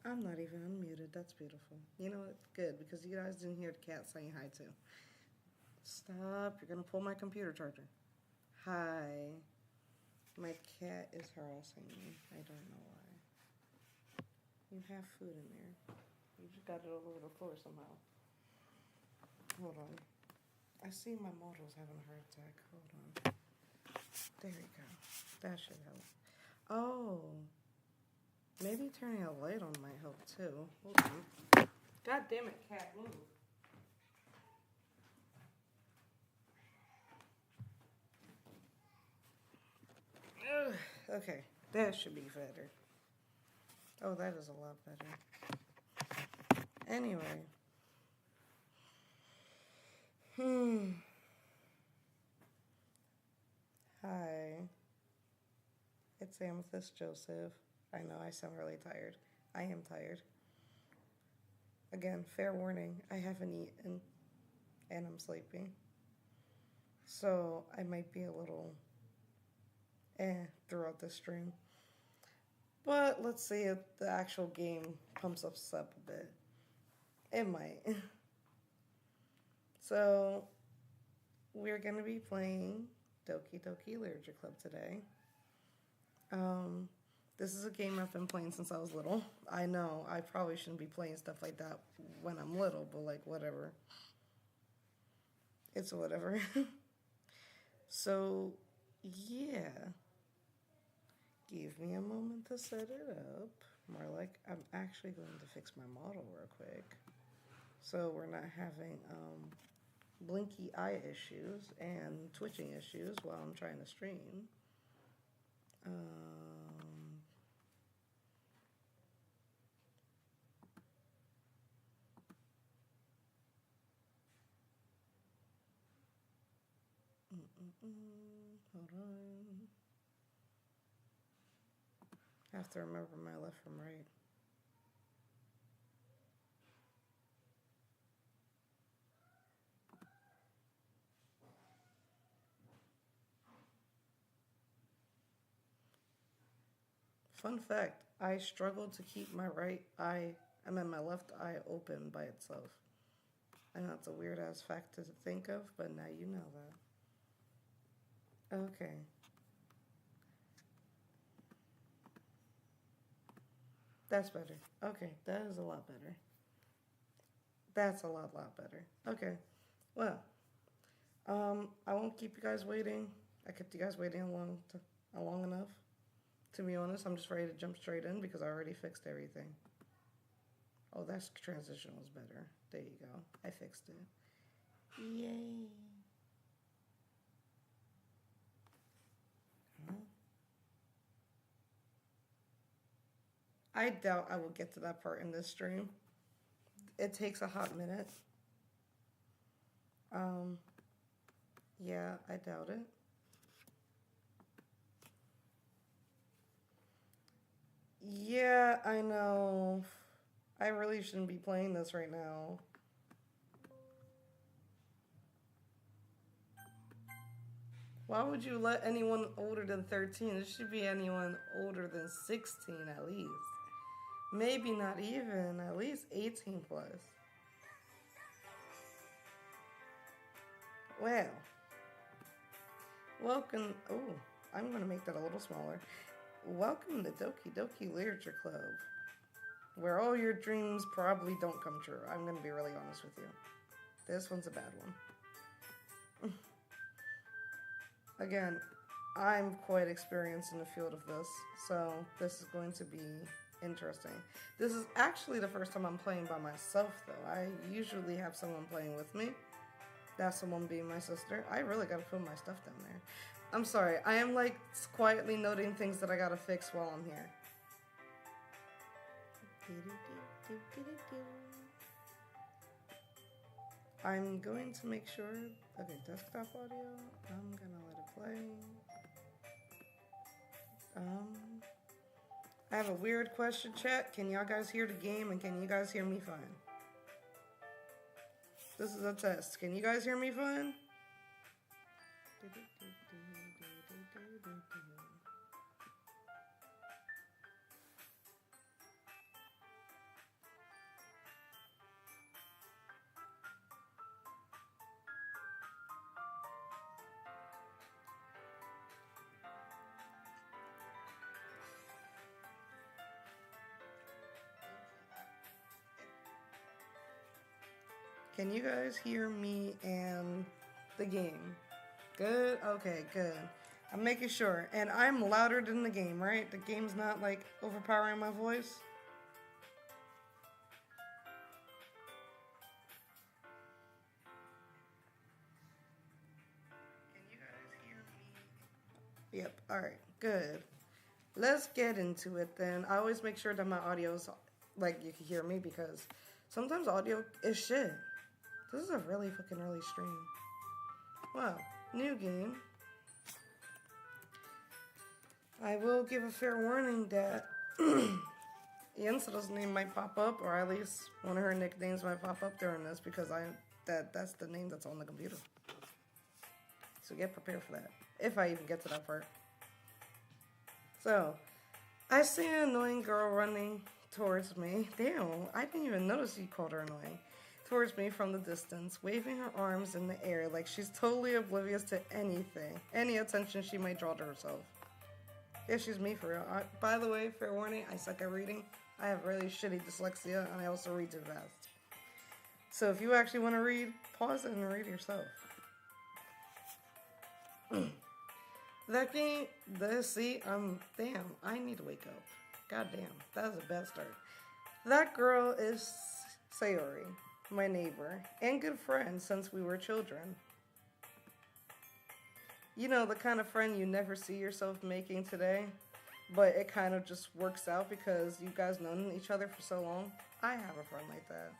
I'm not even unmuted. That's beautiful. You know what? Good, because you guys didn't hear the cat saying hi too. Stop. You're going to pull my computer charger. Hi. My cat is harassing me. I don't know why. You have food in there. You just got it all over the floor somehow. Hold on. I see my model's having a heart attack. Hold on. There we go. That should help. Oh. Maybe turning a light on might help too. Hold on. God damn it, cat, move. Ugh, okay, that should be better. Oh, that is a lot better. Anyway. Hi. It's Amethyst Joseph. I know I sound really tired. I am tired. Again, fair warning, I haven't eaten and I'm sleeping. So I might be a little throughout the stream. But let's see if the actual game pumps us up a bit. It might. So we're going to be playing Doki Doki Literature Club today. This is a game I've been playing since I was little. I know I probably shouldn't be playing stuff like that when I'm little, but like whatever. It's whatever. So, yeah. Give me a moment to set it up. More like I'm actually going to fix my model real quick. So we're not having blinky eye issues and twitching issues while I'm trying to stream. Hold on. I have to remember my left from right. Fun fact, I struggle to keep my my left eye open by itself. I know it's a weird ass fact to think of, but now you know that. Okay. That's better. Okay, that is a lot better. That's a lot better. Okay. Well, I won't keep you guys waiting. I kept you guys waiting long enough. To be honest, I'm just ready to jump straight in because I already fixed everything. Oh, that transition was better. There you go. I fixed it. Yay. Huh? I doubt I will get to that part in this stream. It takes a hot minute. Yeah, I doubt it. Yeah, I know. I really shouldn't be playing this right now. Why would you let anyone older than 13? It should be anyone older than 16 at least. Maybe not even, at least 18 plus. Well, welcome. Oh, I'm going to make that a little smaller. Welcome to Doki Doki Literature Club, where all your dreams probably don't come true. I'm going to be really honest with you. This one's a bad one. Again, I'm quite experienced in the field of this, so this is going to be interesting. This is actually the first time I'm playing by myself, though. I usually have someone playing with me. That someone being my sister. I really gotta put my stuff down there. I'm sorry. I am like quietly noting things that I gotta fix while I'm here. I'm going to make sure. Okay, desktop audio. I'm gonna let it play. I have a weird question, chat. Can y'all guys hear the game and can you guys hear me fine? This is a test. Can you guys hear me fine? Can you guys hear me and the game? Good? Okay, good. I'm making sure. And I'm louder than the game, right? The game's not like overpowering my voice. Can you guys hear me? Yep, alright, good. Let's get into it then. I always make sure that my audio's like you can hear me because sometimes audio is shit. This is a really fucking early stream. Wow, new game. I will give a fair warning that Yensida's name might pop up, or at least one of her nicknames might pop up during this because that's the name that's on the computer. So get prepared for that, if I even get to that part. So, I see an annoying girl running towards me. Damn, I didn't even notice you called her annoying. Towards me from the distance, waving her arms in the air like she's totally oblivious to anything, any attention she might draw to herself. Yeah, she's me for real. By the way, fair warning, I suck at reading. I have really shitty dyslexia, and I also read too fast. So if you actually want to read, pause it and read yourself. That game, damn, I need to wake up. God damn, that was a bad start. That girl is Sayori, my neighbor, and good friend since we were children. You know, the kind of friend you never see yourself making today, but it kind of just works out because you guys known each other for so long. I have a friend like that.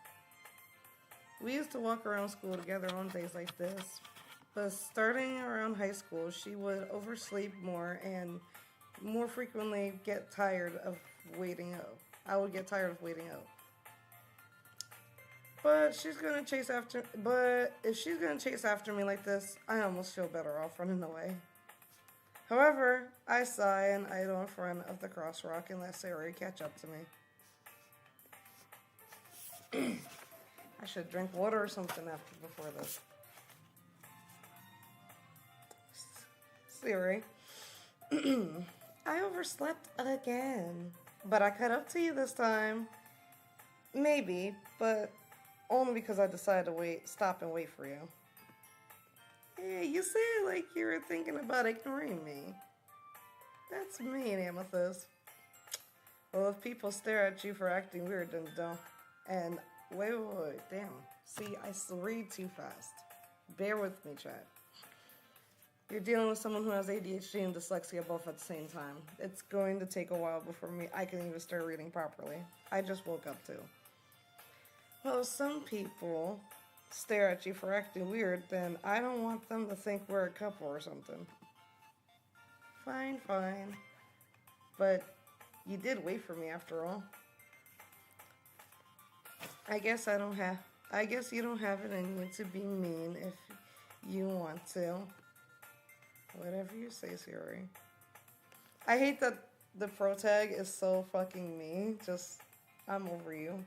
We used to walk around school together on days like this. But starting around high school, she would oversleep more and more frequently get tired of waiting up. I would get tired of waiting up. But if she's gonna chase after me like this, I almost feel better off running away. However, I sigh and idle in front of the crosswalk and let Sayori catch up to me. I should drink water or something before this. Sayori, I overslept again, but I caught up to you this time. Maybe, but only because I decided to stop and wait for you. Hey, you say it like you were thinking about ignoring me. That's mean, Amethyst. Well, if people stare at you for acting weird, then don't. And wait, damn. See, I read too fast. Bear with me, chat. You're dealing with someone who has ADHD and dyslexia both at the same time. It's going to take a while before I can even start reading properly. I just woke up too. Well, some people stare at you for acting weird, then I don't want them to think we're a couple or something. Fine. But you did wait for me after all. I guess you don't have it in you to be mean if you want to. Whatever you say, Sayori. I hate that the pro tag is so fucking me. I'm over you.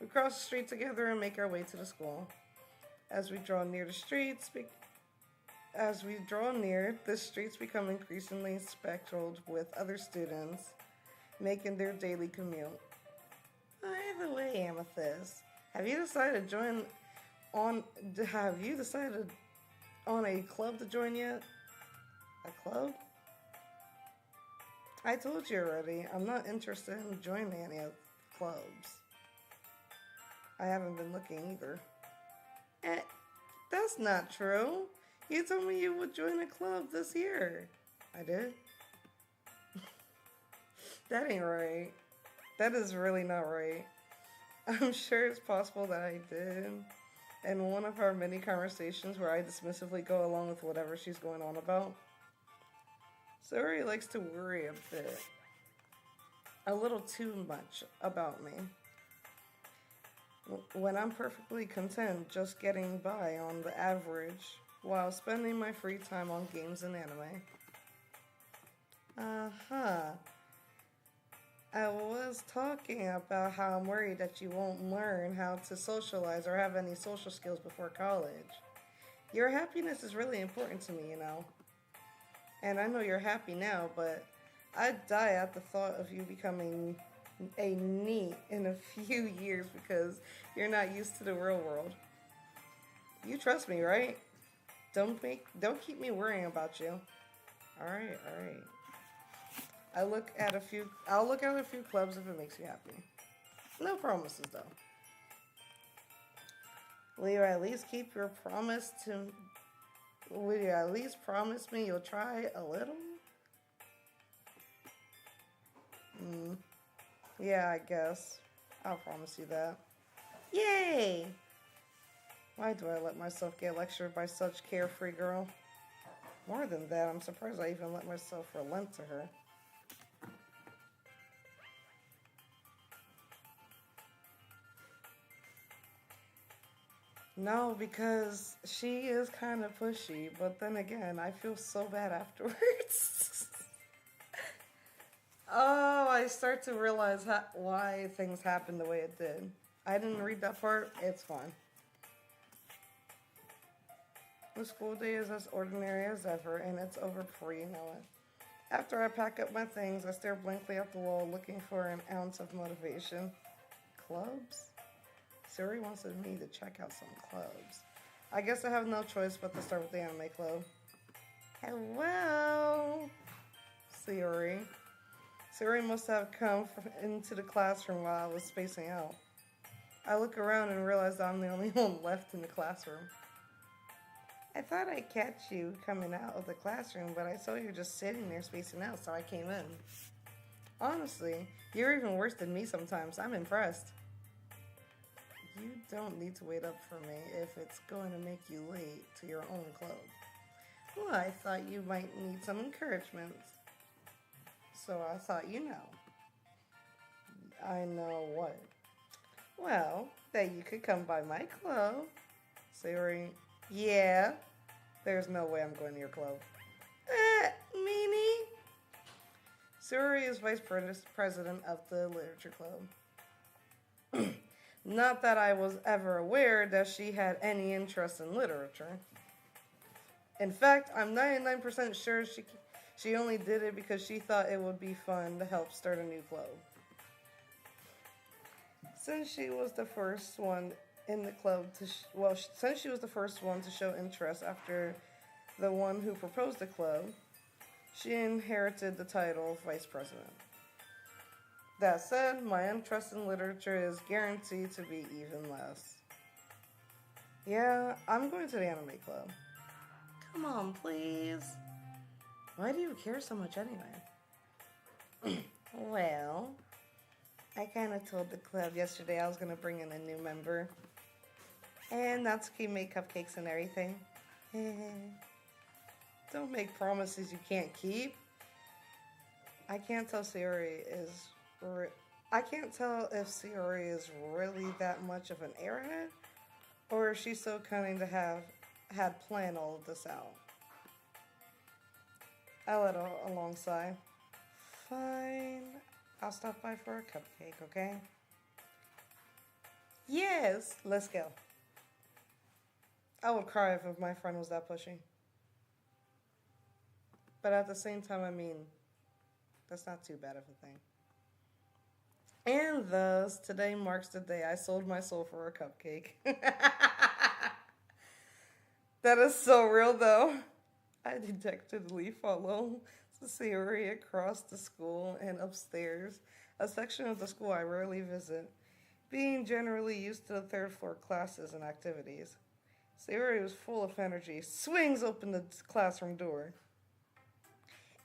We cross the street together and make our way to the school. As we draw near, the streets become increasingly speckled with other students making their daily commute. By the way, Amethyst, have you decided on a club to join yet? A club? I told you already, I'm not interested in joining any of the clubs. I haven't been looking either. That's not true. You told me you would join a club this year. I did? That ain't right. That is really not right. I'm sure it's possible that I did. In one of our many conversations where I dismissively go along with whatever she's going on about. Sayori likes to worry a little too much about me. When I'm perfectly content just getting by on the average while spending my free time on games and anime. I was talking about how I'm worried that you won't learn how to socialize or have any social skills before college. Your happiness is really important to me, you know. And I know you're happy now, but I'd die at the thought of you becoming a NEET in a few years because you're not used to the real world. You trust me, right? Don't keep me worrying about you. Alright, alright. I'll look at a few clubs if it makes you happy. No promises though. Will you at least keep your promise to Will you at least promise me you'll try a little? Yeah, I guess. I'll promise you that. Yay! Why do I let myself get lectured by such carefree girl? More than that, I'm surprised I even let myself relent to her. No, because she is kind of pushy, but then again, I feel so bad afterwards. Oh, I start to realize why things happened the way it did. I didn't read that part. It's fine. The school day is as ordinary as ever, and it's over before you know it. After I pack up my things, I stare blankly at the wall, looking for an ounce of motivation. Clubs? Siri wants me to check out some clubs. I guess I have no choice but to start with the anime club. Hello, Siri. Siri must have come into the classroom while I was spacing out. I look around and realize that I'm the only one left in the classroom. I thought I'd catch you coming out of the classroom, but I saw you just sitting there spacing out, so I came in. Honestly, you're even worse than me sometimes. I'm impressed. You don't need to wait up for me if it's going to make you late to your own club. Well, I thought you might need some encouragement. So I thought, I know what. Well, that you could come by my club. Siri, yeah. There's no way I'm going to your club. Meanie? Siri is vice president of the literature club. Not that I was ever aware that she had any interest in literature. In fact, I'm 99% sure she only did it because she thought it would be fun to help start a new club. Since she was the first one in the club since she was the first one to show interest after the one who proposed the club, she inherited the title of vice president. That said, my interest in literature is guaranteed to be even less. Yeah, I'm going to the anime club. Come on, please. Why do you care so much anyway? Well, I kind of told the club yesterday I was going to bring in a new member. And Natsuki made cupcakes and everything. Don't make promises you can't keep. I can't tell if Siri is really that much of an airhead, or if she's so cunning to have had planned all of this out. I let a long sigh. Fine, I'll stop by for a cupcake, okay? Yes, let's go. I would cry if my friend was that pushy. But at the same time, that's not too bad of a thing. And thus, today marks the day I sold my soul for a cupcake. That is so real, though. I detectively follow Siri across the school and upstairs, a section of the school I rarely visit, being generally used to the third floor classes and activities. Siri was full of energy, swings open the classroom door.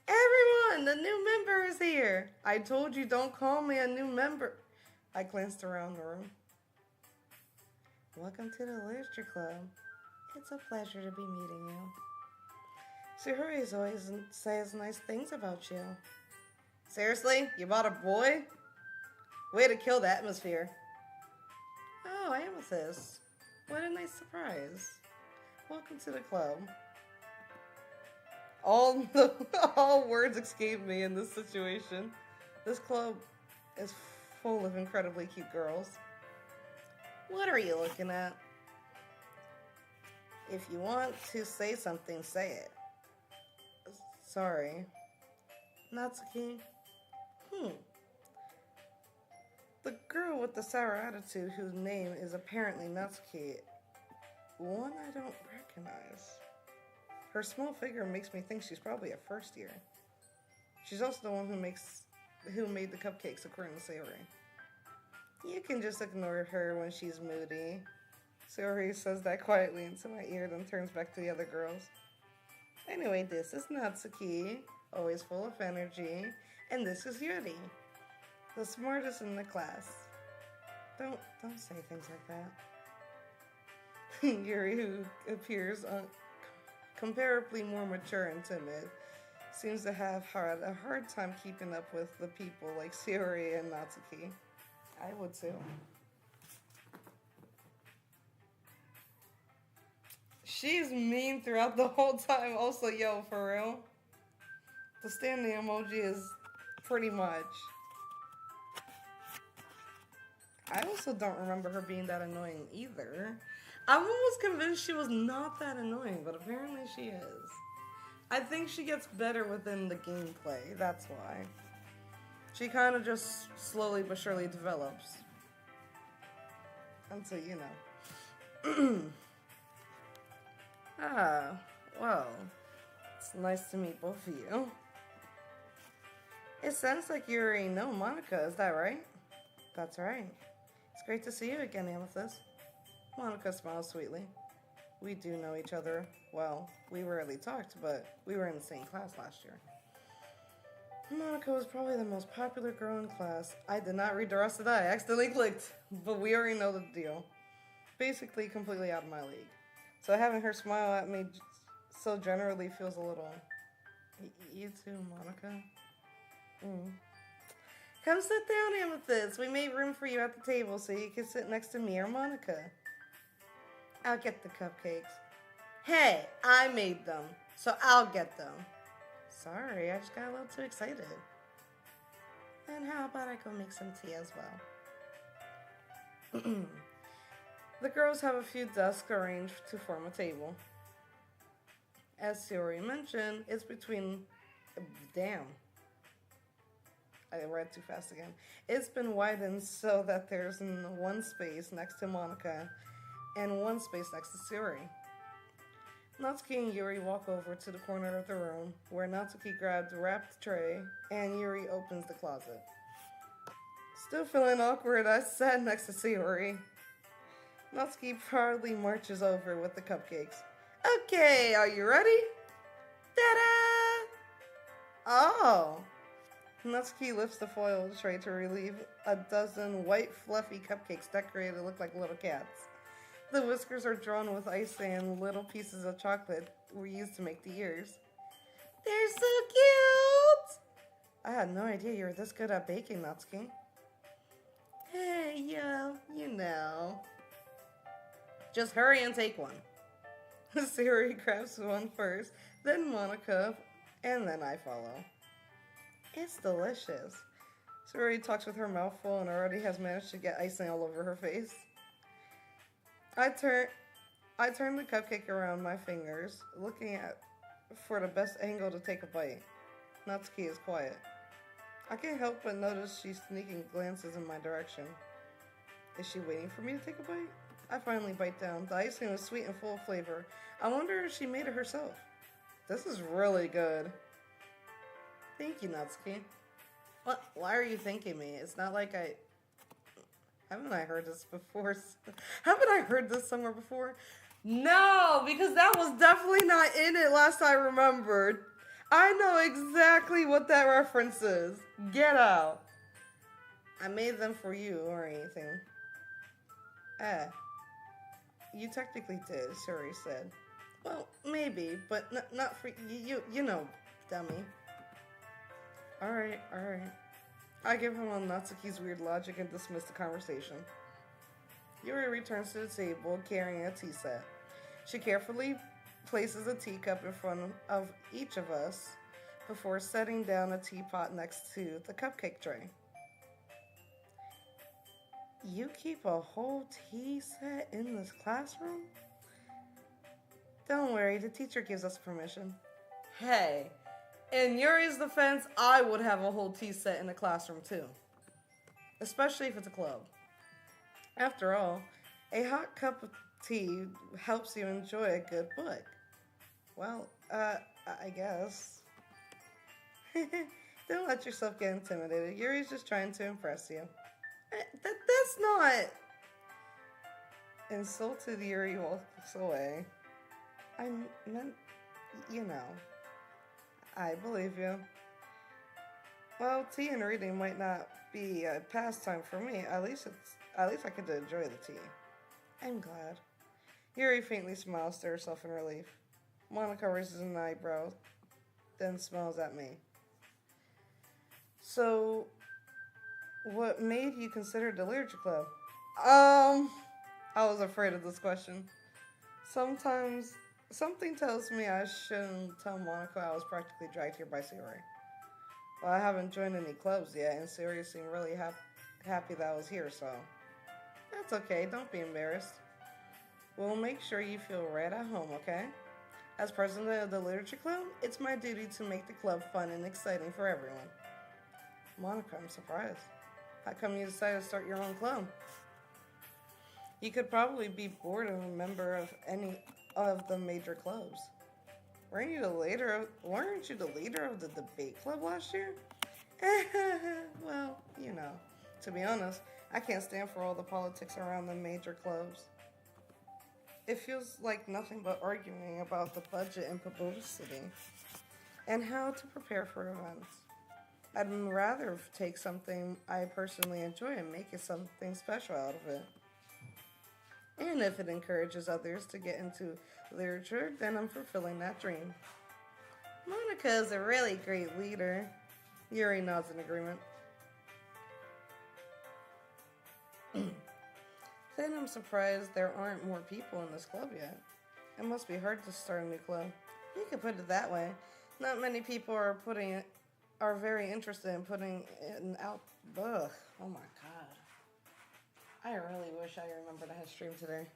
Everyone, the new member is here. I told you don't call me a new member. I glanced around the room. Welcome to the literature club. It's a pleasure to be meeting you. Siri always says nice things about you. Seriously? You bought a boy? Way to kill the atmosphere. Oh, Amethyst. What a nice surprise. Welcome to the club. All words escape me in this situation. This club is full of incredibly cute girls. What are you looking at? If you want to say something, say it. Sorry. Natsuki. The girl with the sour attitude, whose name is apparently Natsuki, one I don't recognize. Her small figure makes me think she's probably a first year. She's also the one who made the cupcakes, according to Sayori. You can just ignore her when she's moody. Sayori says that quietly into my ear, then turns back to the other girls. Anyway, this is Natsuki, always full of energy, and this is Yuri, the smartest in the class. Don't say things like that. Yuri, who appears comparably more mature and timid, seems to have had a hard time keeping up with the people like Sayori and Natsuki. I would too. She's mean throughout the whole time. Also, yo, for real. The standing emoji is pretty much. I also don't remember her being that annoying either. I'm almost convinced she was not that annoying, but apparently she is. I think she gets better within the gameplay, that's why. She kind of just slowly but surely develops. Until, you know. Well, it's nice to meet both of you. It sounds like you already know Monica, is that right? That's right. It's great to see you again, Amethyst. Monica smiles sweetly. We do know each other. Well, we rarely talked, but we were in the same class last year. Monica was probably the most popular girl in class. I did not read the rest of that. I accidentally clicked. But we already know the deal. Basically, completely out of my league. So having her smile at me so generally feels a little... You too, Monica. Come sit down, Amethyst. We made room for you at the table so you can sit next to me or Monica. I'll get the cupcakes. Hey, I made them, so I'll get them. Sorry, I just got a little too excited. Then how about I go make some tea as well? The girls have a few desks arranged to form a table. As Sayori mentioned, it's between... Damn. I read too fast again. It's been widened so that there's one space next to Monica and one space next to Sayori. Natsuki and Yuri walk over to the corner of the room where Natsuki grabs a wrapped tray and Yuri opens the closet. Still feeling awkward, I sat next to Sayori. Natsuki proudly marches over with the cupcakes. Okay, are you ready? Ta-da! Oh! Natsuki lifts the foil tray to relieve a dozen white fluffy cupcakes decorated to look like little cats. The whiskers are drawn with icing and little pieces of chocolate were used to make the ears. They're so cute! I had no idea you were this good at baking, Natsuki. Hey, yo, you know. Just hurry and take one. Sayori grabs one first, then Monica, and then I follow. It's delicious. Sayori talks with her mouth full and already has managed to get icing all over her face. I turn the cupcake around my fingers, looking for the best angle to take a bite. Natsuki is quiet. I can't help but notice she's sneaking glances in my direction. Is she waiting for me to take a bite? I finally bite down. The icing was sweet and full of flavor. I wonder if she made it herself. This is really good. Thank you, Natsuki. What? Why are you thanking me? It's not like I... Haven't I heard this before? Haven't I heard this somewhere before? No, because that was definitely not in it last I remembered. I know exactly what that reference is. Get out. I made them for you or anything. You technically did, Sayori said. Well, maybe, but not for you. You know, dummy. Alright. I give him on Natsuki's weird logic and dismiss the conversation. Yuri returns to the table carrying a tea set. She carefully places a teacup in front of each of us before setting down a teapot next to the cupcake tray. You keep a whole tea set in this classroom? Don't worry, the teacher gives us permission. Hey, in Yuri's defense, I would have a whole tea set in the classroom too. especially if it's a club. After all, a hot cup of tea helps you enjoy a good book. Well, I guess. Don't let yourself get intimidated. Yuri's just trying to impress you. That's not. Insulted Yuri walks away. I meant, you know. I believe you. Well, tea and reading might not be a pastime for me. At least I get to enjoy the tea. I'm glad. Yuri faintly smiles to herself in relief. Monica raises an eyebrow, then smiles at me. So, what made you consider the literature club? I was afraid of this question. Sometimes, something tells me I shouldn't tell Monica I was practically dragged here by Sayori. Well, I haven't joined any clubs yet, and Sayori seemed really happy that I was here, so... That's okay, don't be embarrassed. We'll make sure you feel right at home, okay? As president of the literature club, it's my duty to make the club fun and exciting for everyone. Monica, I'm surprised. How come you decided to start your own club? You could probably be bored of a member of any of the major clubs. Weren't you the leader of the debate club last year? Well, you know, to be honest, I can't stand for all the politics around the major clubs. It feels like nothing but arguing about the budget and publicity and how to prepare for events. I'd rather take something I personally enjoy and make it something special out of it. And if it encourages others to get into literature, then I'm fulfilling that dream. Monica is a really great leader. Yuri nods in agreement. Then I'm surprised there aren't more people in this club yet. It must be hard to start a new club. You could put it that way. Not many people are very interested in putting it out. Ugh, oh my god. I really wish I remembered I had stream today.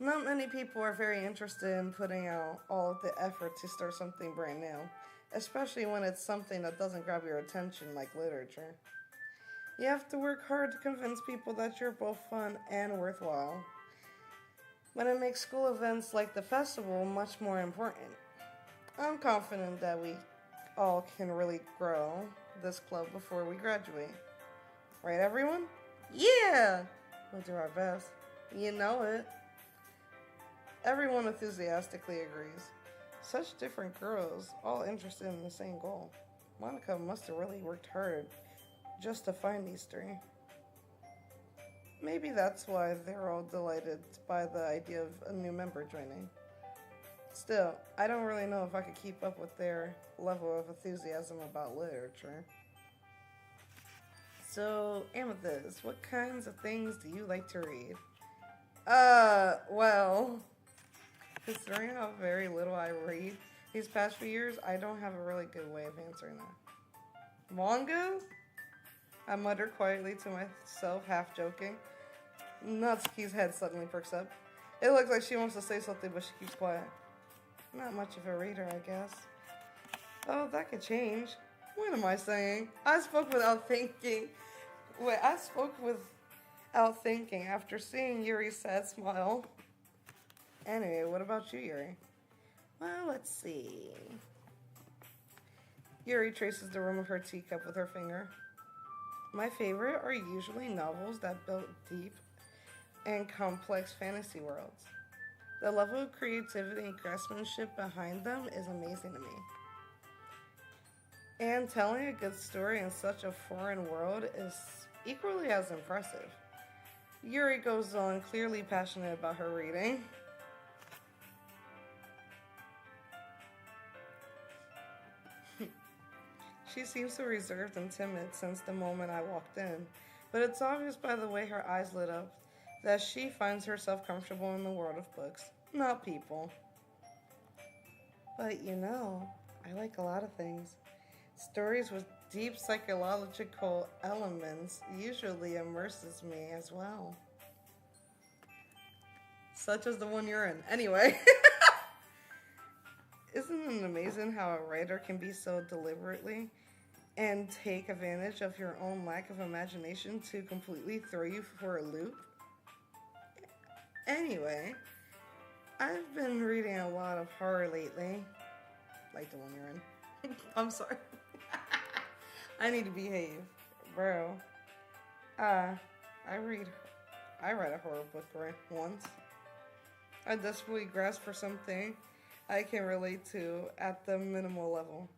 Not many people are very interested in putting out all of the effort to start something brand new, especially when it's something that doesn't grab your attention like literature. You have to work hard to convince people that you're both fun and worthwhile. But it makes school events like the festival much more important. I'm confident that we all can really grow this club before we graduate. Right, everyone? Yeah! We'll do our best. You know it. Everyone enthusiastically agrees. Such different girls, all interested in the same goal. Monica must have really worked hard just to find these three. Maybe that's why they're all delighted by the idea of a new member joining. Still, I don't really know if I could keep up with their level of enthusiasm about literature. So, Amethyst, what kinds of things do you like to read? Well, considering how very little I read these past few years, I don't have a really good way of answering that. Manga? I muttered quietly to myself, half joking. Natsuki's head suddenly perks up. It looks like she wants to say something, but she keeps quiet. Not much of a reader, I guess. Oh, that could change. What am I saying? I spoke without thinking. After seeing Yuri's sad smile. Anyway, what about you, Yuri? Well, let's see. Yuri traces the rim of her teacup with her finger. My favorite are usually novels that build deep and complex fantasy worlds. The level of creativity and craftsmanship behind them is amazing to me. And telling a good story in such a foreign world is equally as impressive. Yuri goes on, clearly passionate about her reading. She seems so reserved and timid since the moment I walked in, but it's obvious by the way her eyes lit up that she finds herself comfortable in the world of books, not people. But you know, I like a lot of things. Stories with deep psychological elements usually immerses me as well. Such as the one you're in. Anyway. Isn't it amazing how a writer can be so deliberately and take advantage of your own lack of imagination to completely throw you for a loop. Anyway, I've been reading a lot of horror lately. Like the one you're in. I'm sorry. I need to behave. Bro. I read a horror book once. I desperately grasp for something I can relate to at the minimal level.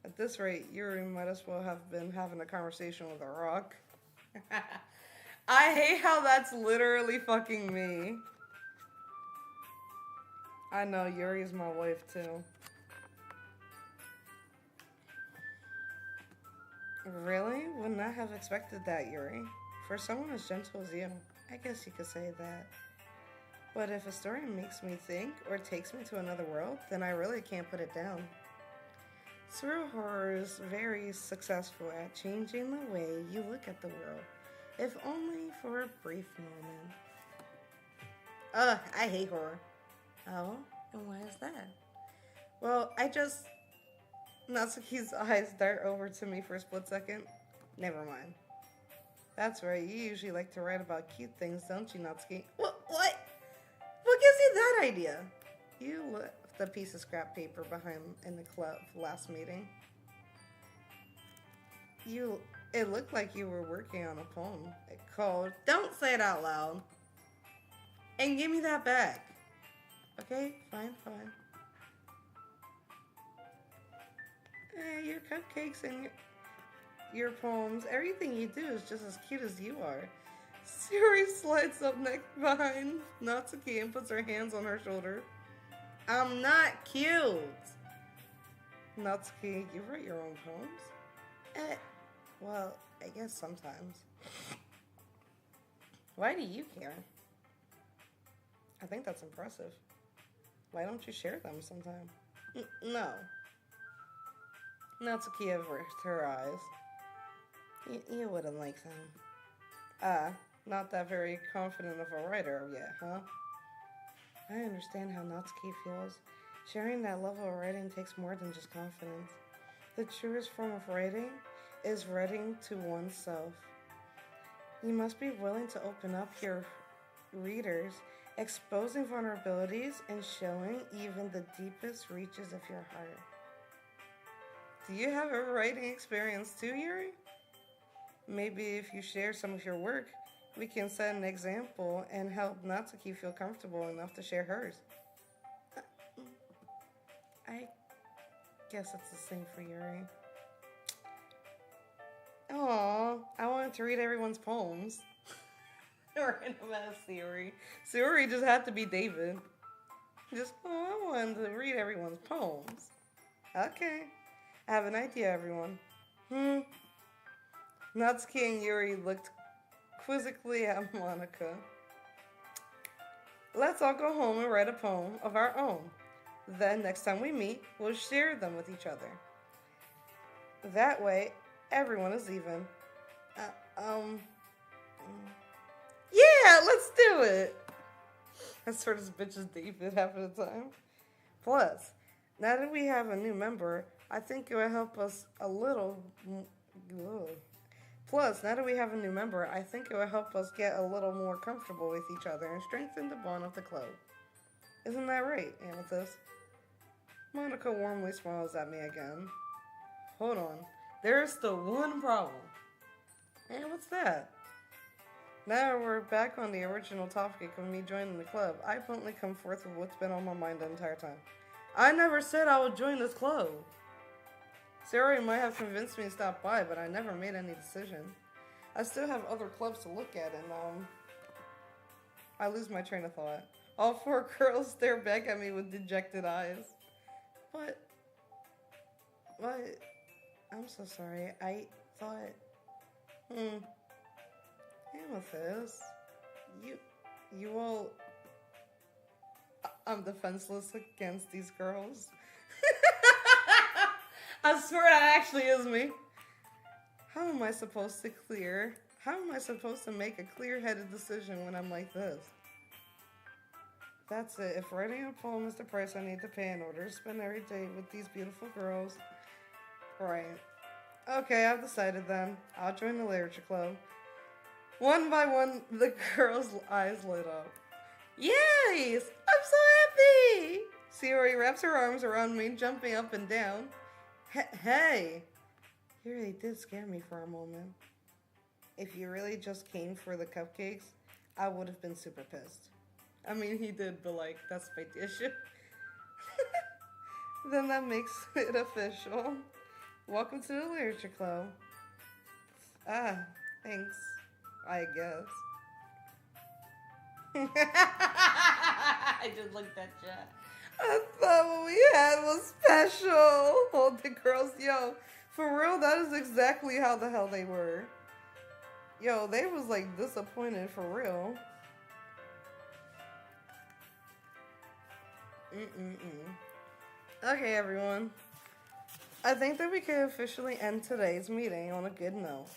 At this rate, Yuri might as well have been having a conversation with a rock. I hate how that's literally fucking me. I know, Yuri is my wife too. Really? Would not have expected that, Yuri. For someone as gentle as you, I guess you could say that. But if a story makes me think or takes me to another world, then I really can't put it down. Surreal horror is very successful at changing the way you look at the world, if only for a brief moment. Ugh, I hate horror. Oh, and why is that? Well, Natsuki's eyes dart over to me for a split second. Never mind. That's right, you usually like to write about cute things, don't you, Natsuki? What? What gives you that idea? You left a piece of scrap paper behind in the club last meeting. It looked like you were working on a poem. It called, don't say it out loud. And give me that back. Okay, fine. Your cupcakes and your poems, everything you do is just as cute as you are. Siri slides up next behind Natsuki and puts her hands on her shoulder. I'm not cute. Natsuki, you write your own poems? Well, I guess sometimes. Why do you care? I think that's impressive. Why don't you share them sometime? No. Natsuki averted her eyes. You wouldn't like them. Not that very confident of a writer yet, huh? I understand how Natsuki feels. Sharing that level of writing takes more than just confidence. The truest form of writing is writing to oneself. You must be willing to open up your readers, exposing vulnerabilities and showing even the deepest reaches of your heart. Do you have a writing experience too, Yuri? Maybe if you share some of your work, we can set an example and help Natsuki feel comfortable enough to share hers. I guess it's the same for Yuri. Aw, I wanted to read everyone's poems. Random ass Siri. Siri just had to be David. I wanted to read everyone's poems. Okay. I have an idea, everyone. Natsuki and Yuri looked quizzically at Monica. Let's all go home and write a poem of our own. Then next time we meet, we'll share them with each other. That way, everyone is even. Yeah, let's do it. I swear this bitch is David half of the time. Plus, now that we have a new member, I think it will help us a little. Plus, now that we have a new member, I think it will help us get a little more comfortable with each other and strengthen the bond of the club. Isn't that right, Amethyst? Monica warmly smiles at me again. Hold on. There's still one problem. And what's that? Now we're back on the original topic of me joining the club. I bluntly come forth with what's been on my mind the entire time. I never said I would join this club. Sarah might have convinced me to stop by, but I never made any decision. I still have other clubs to look at, and I lose my train of thought. All four girls stare back at me with dejected eyes. What? I'm so sorry. I thought... Amethyst, you all... I'm defenseless against these girls. I swear that actually is me. How am I supposed to make a clear-headed decision when I'm like this? That's it. If writing a poem is the price I need to pay in order to spend every day with these beautiful girls, right. Okay, I've decided then. I'll join the literature club. One by one, the girl's eyes lit up. Yes! I'm so happy! Sayori wraps her arms around me, jumping up and down. Hey! You really did scare me for a moment. If you really just came for the cupcakes, I would have been super pissed. I mean, he did, but like, that's my issue. Then that makes it official. Welcome to the literature club. Ah, thanks. I guess. I just looked at you. I thought what we had was special. Hold the girls, yo. For real, that is exactly how the hell they were. Yo, they was like disappointed for real. Okay, everyone. I think that we can officially end today's meeting on a good note.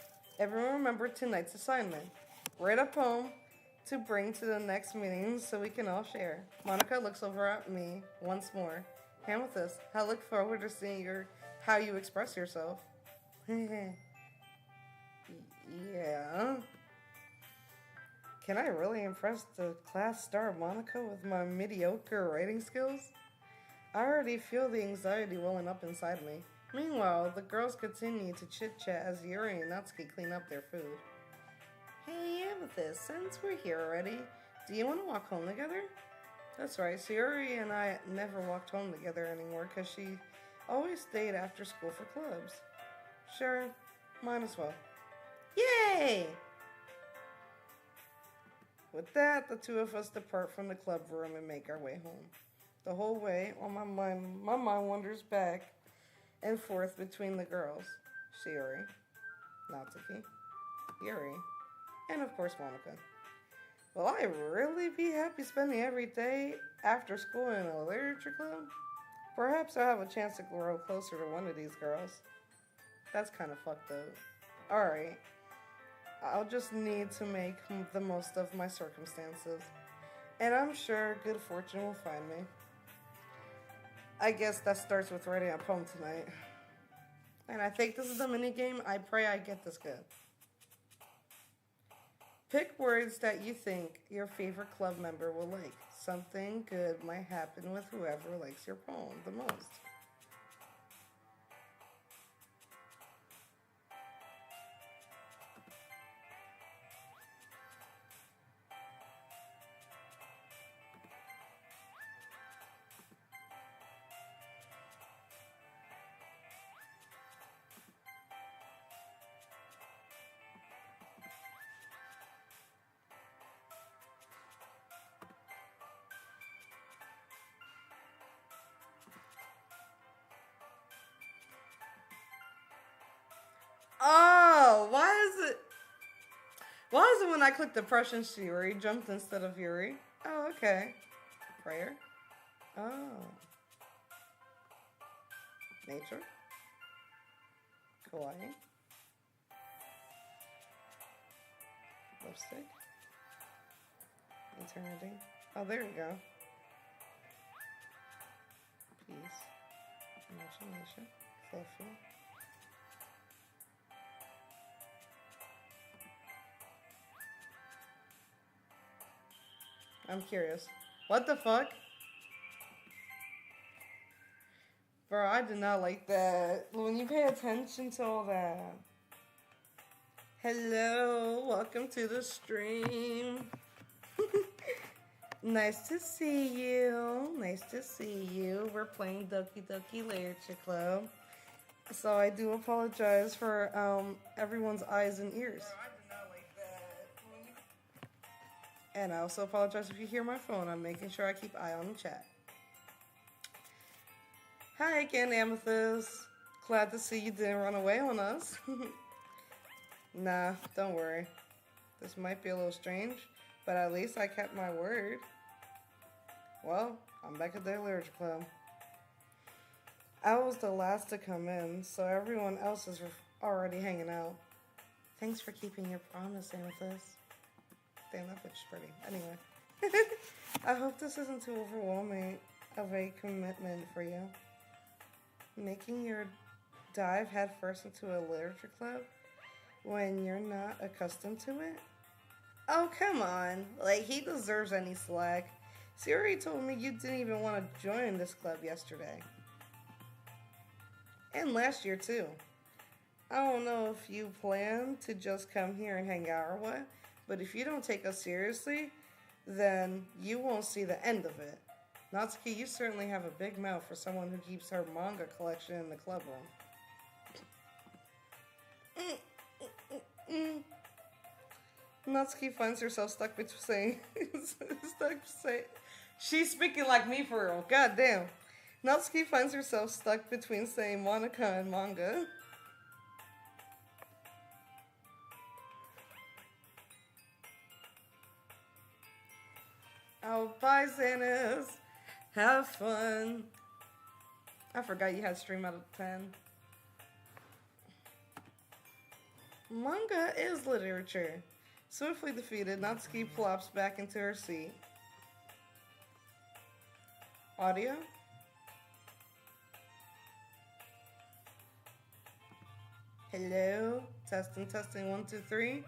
Everyone remember tonight's assignment. Write a poem to bring to the next meeting so we can all share. Monica looks over at me once more. Amethyst, I look forward to seeing how you express yourself. Yeah. Can I really impress the class star Monica with my mediocre writing skills? I already feel the anxiety welling up inside me. Meanwhile, the girls continue to chit-chat as Yuri and Natsuki clean up their food. Hey, Amethyst, since we're here already, do you want to walk home together? That's right, Sayori and I never walked home together anymore because she always stayed after school for clubs. Sure, might as well. Yay! With that, the two of us depart from the club room and make our way home. The whole way, on my mind wanders back and forth between the girls. Sayori, Natsuki, Yuri, and of course Monica. Will I really be happy spending every day after school in a literature club? Perhaps I'll have a chance to grow closer to one of these girls. That's kind of fucked up. Alright, I'll just need to make the most of my circumstances. And I'm sure good fortune will find me. I guess that starts with writing a poem tonight. And I think this is a mini game. I pray I get this good. Pick words that you think your favorite club member will like. Something good might happen with whoever likes your poem the most. Oh, why is it when I click depression, Yuri jumped instead of Yuri? Oh, okay. Prayer? Oh. Nature? Kawaii? Lipstick? Eternity? Oh, there we go. Peace. Imagination. Fluffy. I'm curious. What the fuck? Bro, I did not like that. When you pay attention to all that. Hello, welcome to the stream. Nice to see you. Nice to see you. We're playing Doki Doki Literature Club. So I do apologize for everyone's eyes and ears. And I also apologize if you hear my phone. I'm making sure I keep eye on the chat. Hi again, Amethyst. Glad to see you didn't run away on us. Nah, don't worry. This might be a little strange, but at least I kept my word. Well, I'm back at the literature club. I was the last to come in, so everyone else is already hanging out. Thanks for keeping your promise, Amethyst. Damn, that bitch is pretty. Anyway. I hope this isn't too overwhelming of a commitment for you. Making your dive headfirst into a literature club when you're not accustomed to it? Oh, come on. Like, he deserves any slack. Siri told me you didn't even want to join this club yesterday. And last year, too. I don't know if you plan to just come here and hang out or what, but if you don't take us seriously, then you won't see the end of it. Natsuki, you certainly have a big mouth for someone who keeps her manga collection in the club room. Natsuki finds herself stuck between she's speaking like me for real. God damn. Natsuki finds herself stuck between saying Monica and manga. Oh, bye, Xanis. Have fun. I forgot you had stream out of 10. Manga is literature. Swiftly defeated, Natsuki plops back into her seat. Audio? Hello? Testing, testing, 1, 2, 3.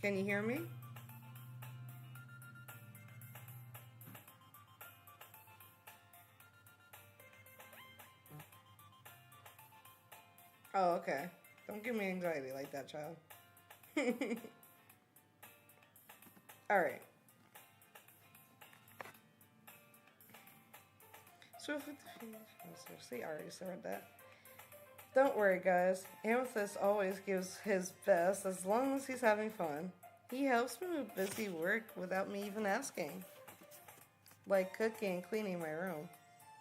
Can you hear me? Oh, okay. Don't give me anxiety like that, child. Alright. Swiftly defeated. See, I already said that. Don't worry, guys. Amethyst always gives his best as long as he's having fun. He helps me with busy work without me even asking. Like cooking and cleaning my room.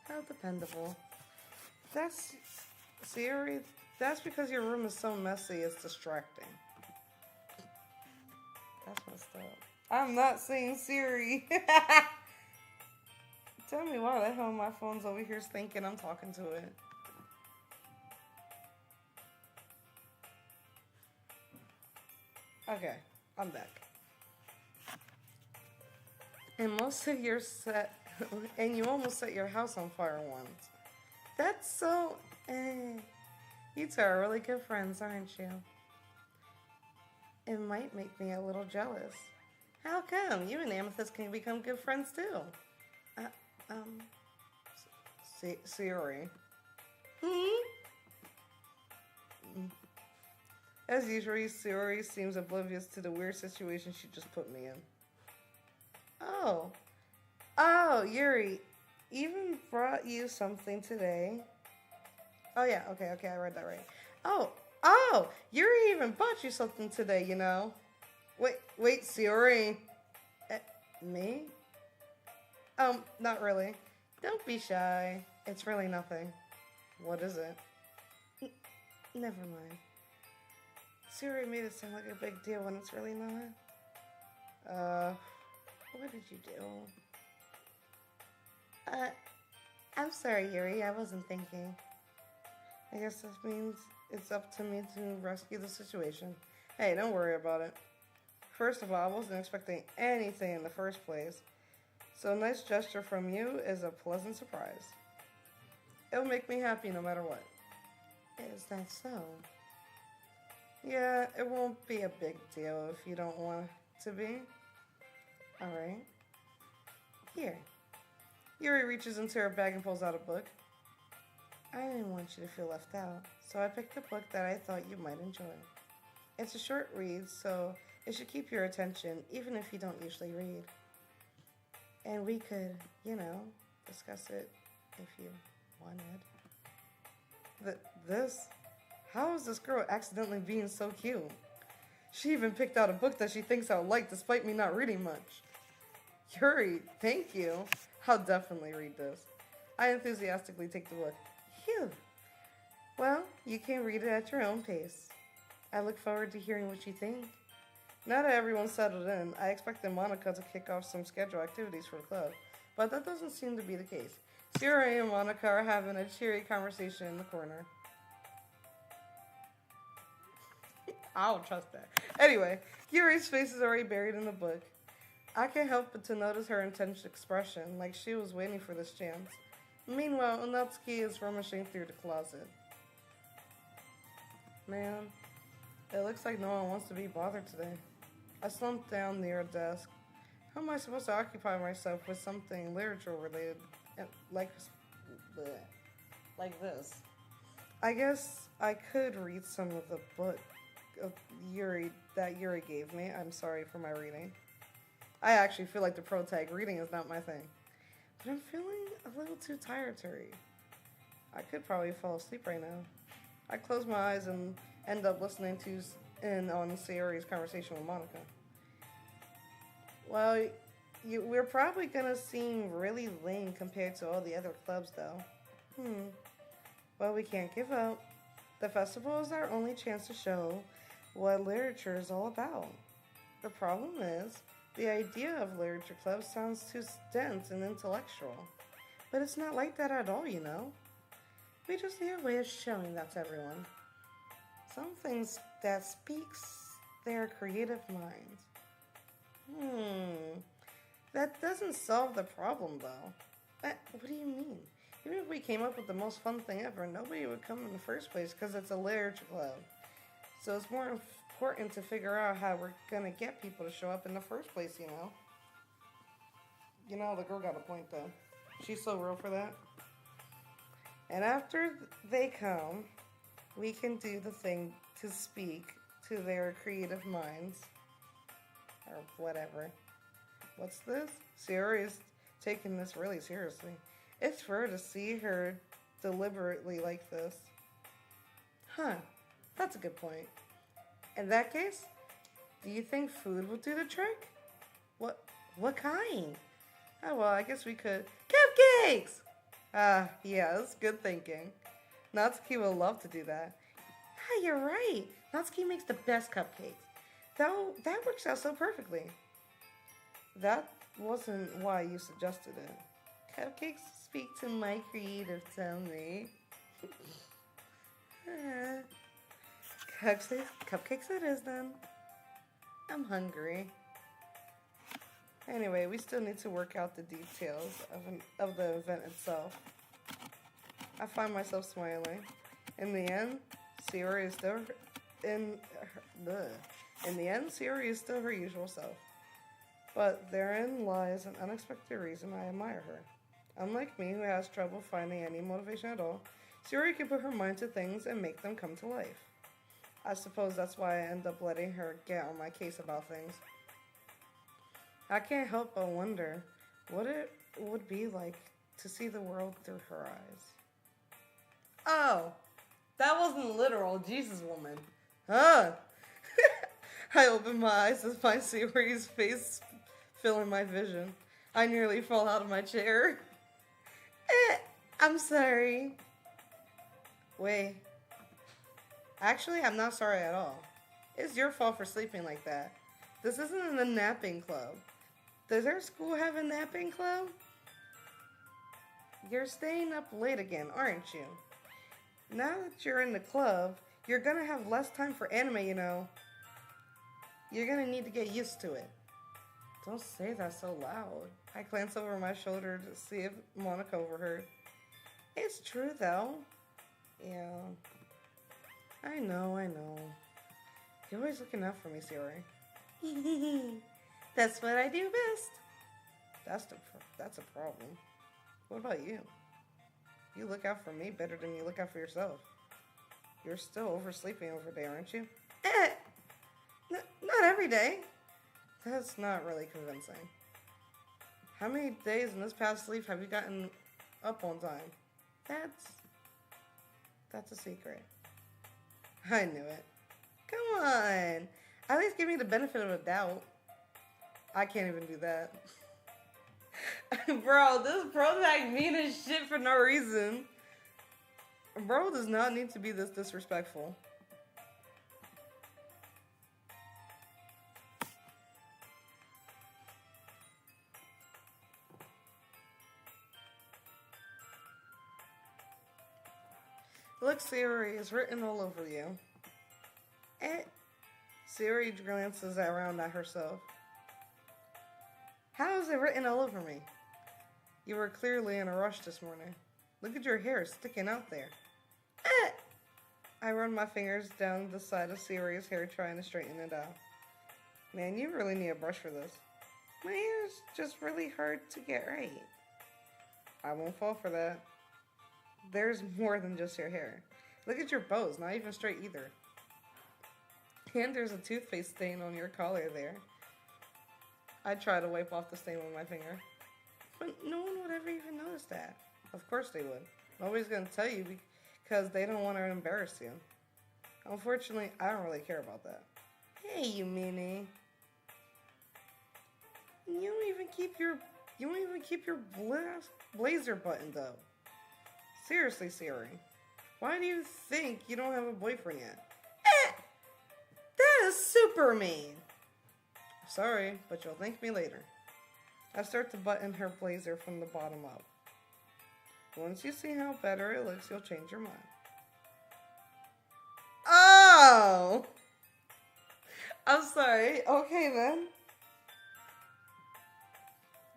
How dependable. That's... Siri, that's because your room is so messy, it's distracting. That's messed up. I'm not saying Siri. Tell me why the hell my phone's over here thinking I'm talking to it. Okay, I'm back. And you almost set your house on fire once. That's so, You two are really good friends, aren't you? It might make me a little jealous. How come? You and Amethyst can become good friends too. Siri. As usual, Siri seems oblivious to the weird situation she just put me in. Oh, Yuri, even brought you something today. Oh yeah, okay, I read that right. Oh, Yuri even bought you something today, you know. Wait, Siri. Me? Not really. Don't be shy. It's really nothing. What is it? Never mind. Siri made it sound like a big deal when it's really not. What did you do? I'm sorry, Yuri. I wasn't thinking. I guess this means it's up to me to rescue the situation. Hey, don't worry about it. First of all, I wasn't expecting anything in the first place. So a nice gesture from you is a pleasant surprise. It'll make me happy no matter what. Is that so? Yeah, it won't be a big deal if you don't want it to be. Alright. Here. Yuri reaches into her bag and pulls out a book. I didn't want you to feel left out, so I picked a book that I thought you might enjoy. It's a short read, so it should keep your attention, even if you don't usually read. And we could, discuss it if you wanted. How is this girl accidentally being so cute? She even picked out a book that she thinks I'll like despite me not reading much. Yuri, thank you. I'll definitely read this. I enthusiastically take the book. Phew. Well, you can read it at your own pace. I look forward to hearing what you think. Now that everyone's settled in, I expected Monica to kick off some scheduled activities for the club, but that doesn't seem to be the case. Siri and Monica are having a cheery conversation in the corner. I don't trust that. Anyway, Yuri's face is already buried in the book. I can't help but to notice her intense expression, like she was waiting for this chance. Meanwhile, Natsuki is rummaging through the closet. Man, it looks like no one wants to be bothered today. I slumped down near a desk. How am I supposed to occupy myself with something literature related, like, bleh, like this? I guess I could read some of the book of Yuri gave me. I'm sorry for my reading. I actually feel like the pro tag. Reading is not my thing. But I'm feeling a little too tired to read. I could probably fall asleep right now. I close my eyes and end up listening in on Sayori's conversation with Monica. Well, we're probably gonna seem really lame compared to all the other clubs, though. Well, we can't give up. The festival is our only chance to show what literature is all about. The problem is, the idea of literature clubs sounds too dense and intellectual. But it's not like that at all, you know? We just need a way of showing that to everyone. Something that speaks their creative minds. That doesn't solve the problem, though. What do you mean? Even if we came up with the most fun thing ever, nobody would come in the first place because it's a literature club. So it's more important to figure out how we're going to get people to show up in the first place, you know? You know, the girl got a point, though. She's so real for that. And after they come, we can do the thing to speak to their creative minds. Or whatever. What's this? Sayori is taking this really seriously. It's rare to see her deliberately like this. Huh. That's a good point. In that case, do you think food will do the trick? What kind? Oh, well, I guess we could. Cupcakes! Yeah, that's good thinking. Natsuki will love to do that. Ah, you're right. Natsuki makes the best cupcakes. That works out so perfectly. That wasn't why you suggested it. Cupcakes speak to my creative tummy. Cupcakes it is then. I'm hungry. Anyway, we still need to work out the details of the event itself. I find myself smiling. In the end, Sayori is still Sayori is still her usual self. But therein lies an unexpected reason I admire her. Unlike me, who has trouble finding any motivation at all, Sayori can put her mind to things and make them come to life. I suppose that's why I end up letting her get on my case about things. I can't help but wonder what it would be like to see the world through her eyes. Oh, that wasn't literal, Jesus woman. Huh? I open my eyes to find Sayori's face filling my vision. I nearly fall out of my chair. I'm sorry. Wait. Actually, I'm not sorry at all. It's your fault for sleeping like that. This isn't a napping club. Does our school have a napping club? You're staying up late again, aren't you? Now that you're in the club, you're gonna have less time for anime, you know. You're gonna need to get used to it. Don't say that so loud. I glance over my shoulder to see if Monica overheard. It's true, though. Yeah. I know. You're always looking out for me, Sayori. That's what I do best. That's a problem. What about you? You look out for me better than you look out for yourself. You're still oversleeping over there, aren't you? Not every day. That's not really convincing. How many days in this past sleep have you gotten up on time? That's a secret. I knew it. Come on. At least give me the benefit of a doubt. I can't even do that. Bro, this pro-tag mean as shit for no reason. Bro does not need to be this disrespectful. Look, Sayori, it's written all over you. Sayori glances around at herself. How is it written all over me? You were clearly in a rush this morning. Look at your hair sticking out there. I run my fingers down the side of Siri's hair trying to straighten it out. Man, you really need a brush for this. My hair is just really hard to get right. I won't fall for that. There's more than just your hair. Look at your bows, not even straight either. And there's a toothpaste stain on your collar there. I try to wipe off the stain with my finger. But no one would ever even notice that. Of course they would. Nobody's going to tell you because they don't want to embarrass you. Unfortunately, I don't really care about that. Hey, you meanie. You don't even keep your blazer buttoned up. Seriously, Siri. Why do you think you don't have a boyfriend yet? That is super mean. Sorry, but you'll thank me later. I start to button her blazer from the bottom up. Once you see how better it looks, you'll change your mind. Oh! I'm sorry. Okay, then.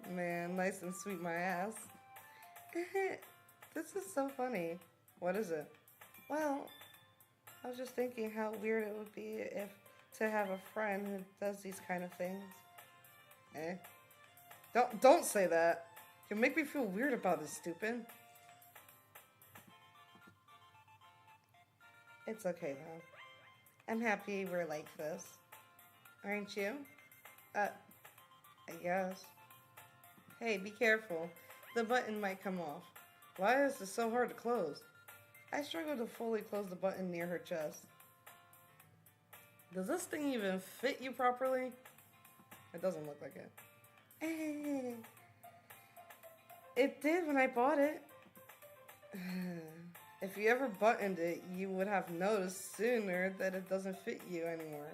Man, nice and sweet my ass. This is so funny. What is it? Well, I was just thinking how weird it would be to have a friend who does these kind of things. Don't say that. You make me feel weird about it, stupid. It's okay though. I'm happy we're like this. Aren't you? I guess. Hey, be careful. The button might come off. Why is this so hard to close? I struggle to fully close the button near her chest. Does this thing even fit you properly? It doesn't look like it. It did when I bought it. If you ever buttoned it, you would have noticed sooner that it doesn't fit you anymore.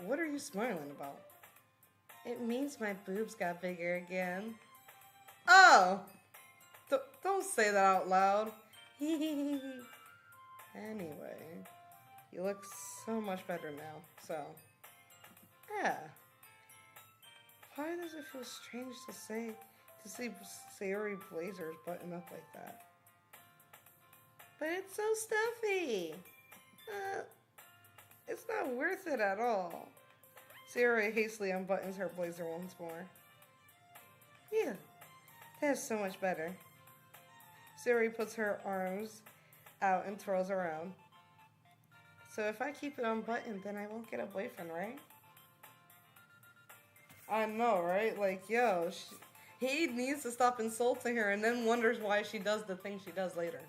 What are you smiling about? It means my boobs got bigger again. Oh! Don't say that out loud. Anyway, you look so much better now, so. Yeah. Why does it feel strange to see Sayori blazers button up like that? But it's so stuffy. It's not worth it at all. Sayori hastily unbuttons her blazer once more. Yeah, that's so much better. Sayori puts her arms out and twirls around. So if I keep it unbuttoned, then I won't get a boyfriend, right? I know, right? Like, yo, he needs to stop insulting her and then wonders why she does the thing she does later.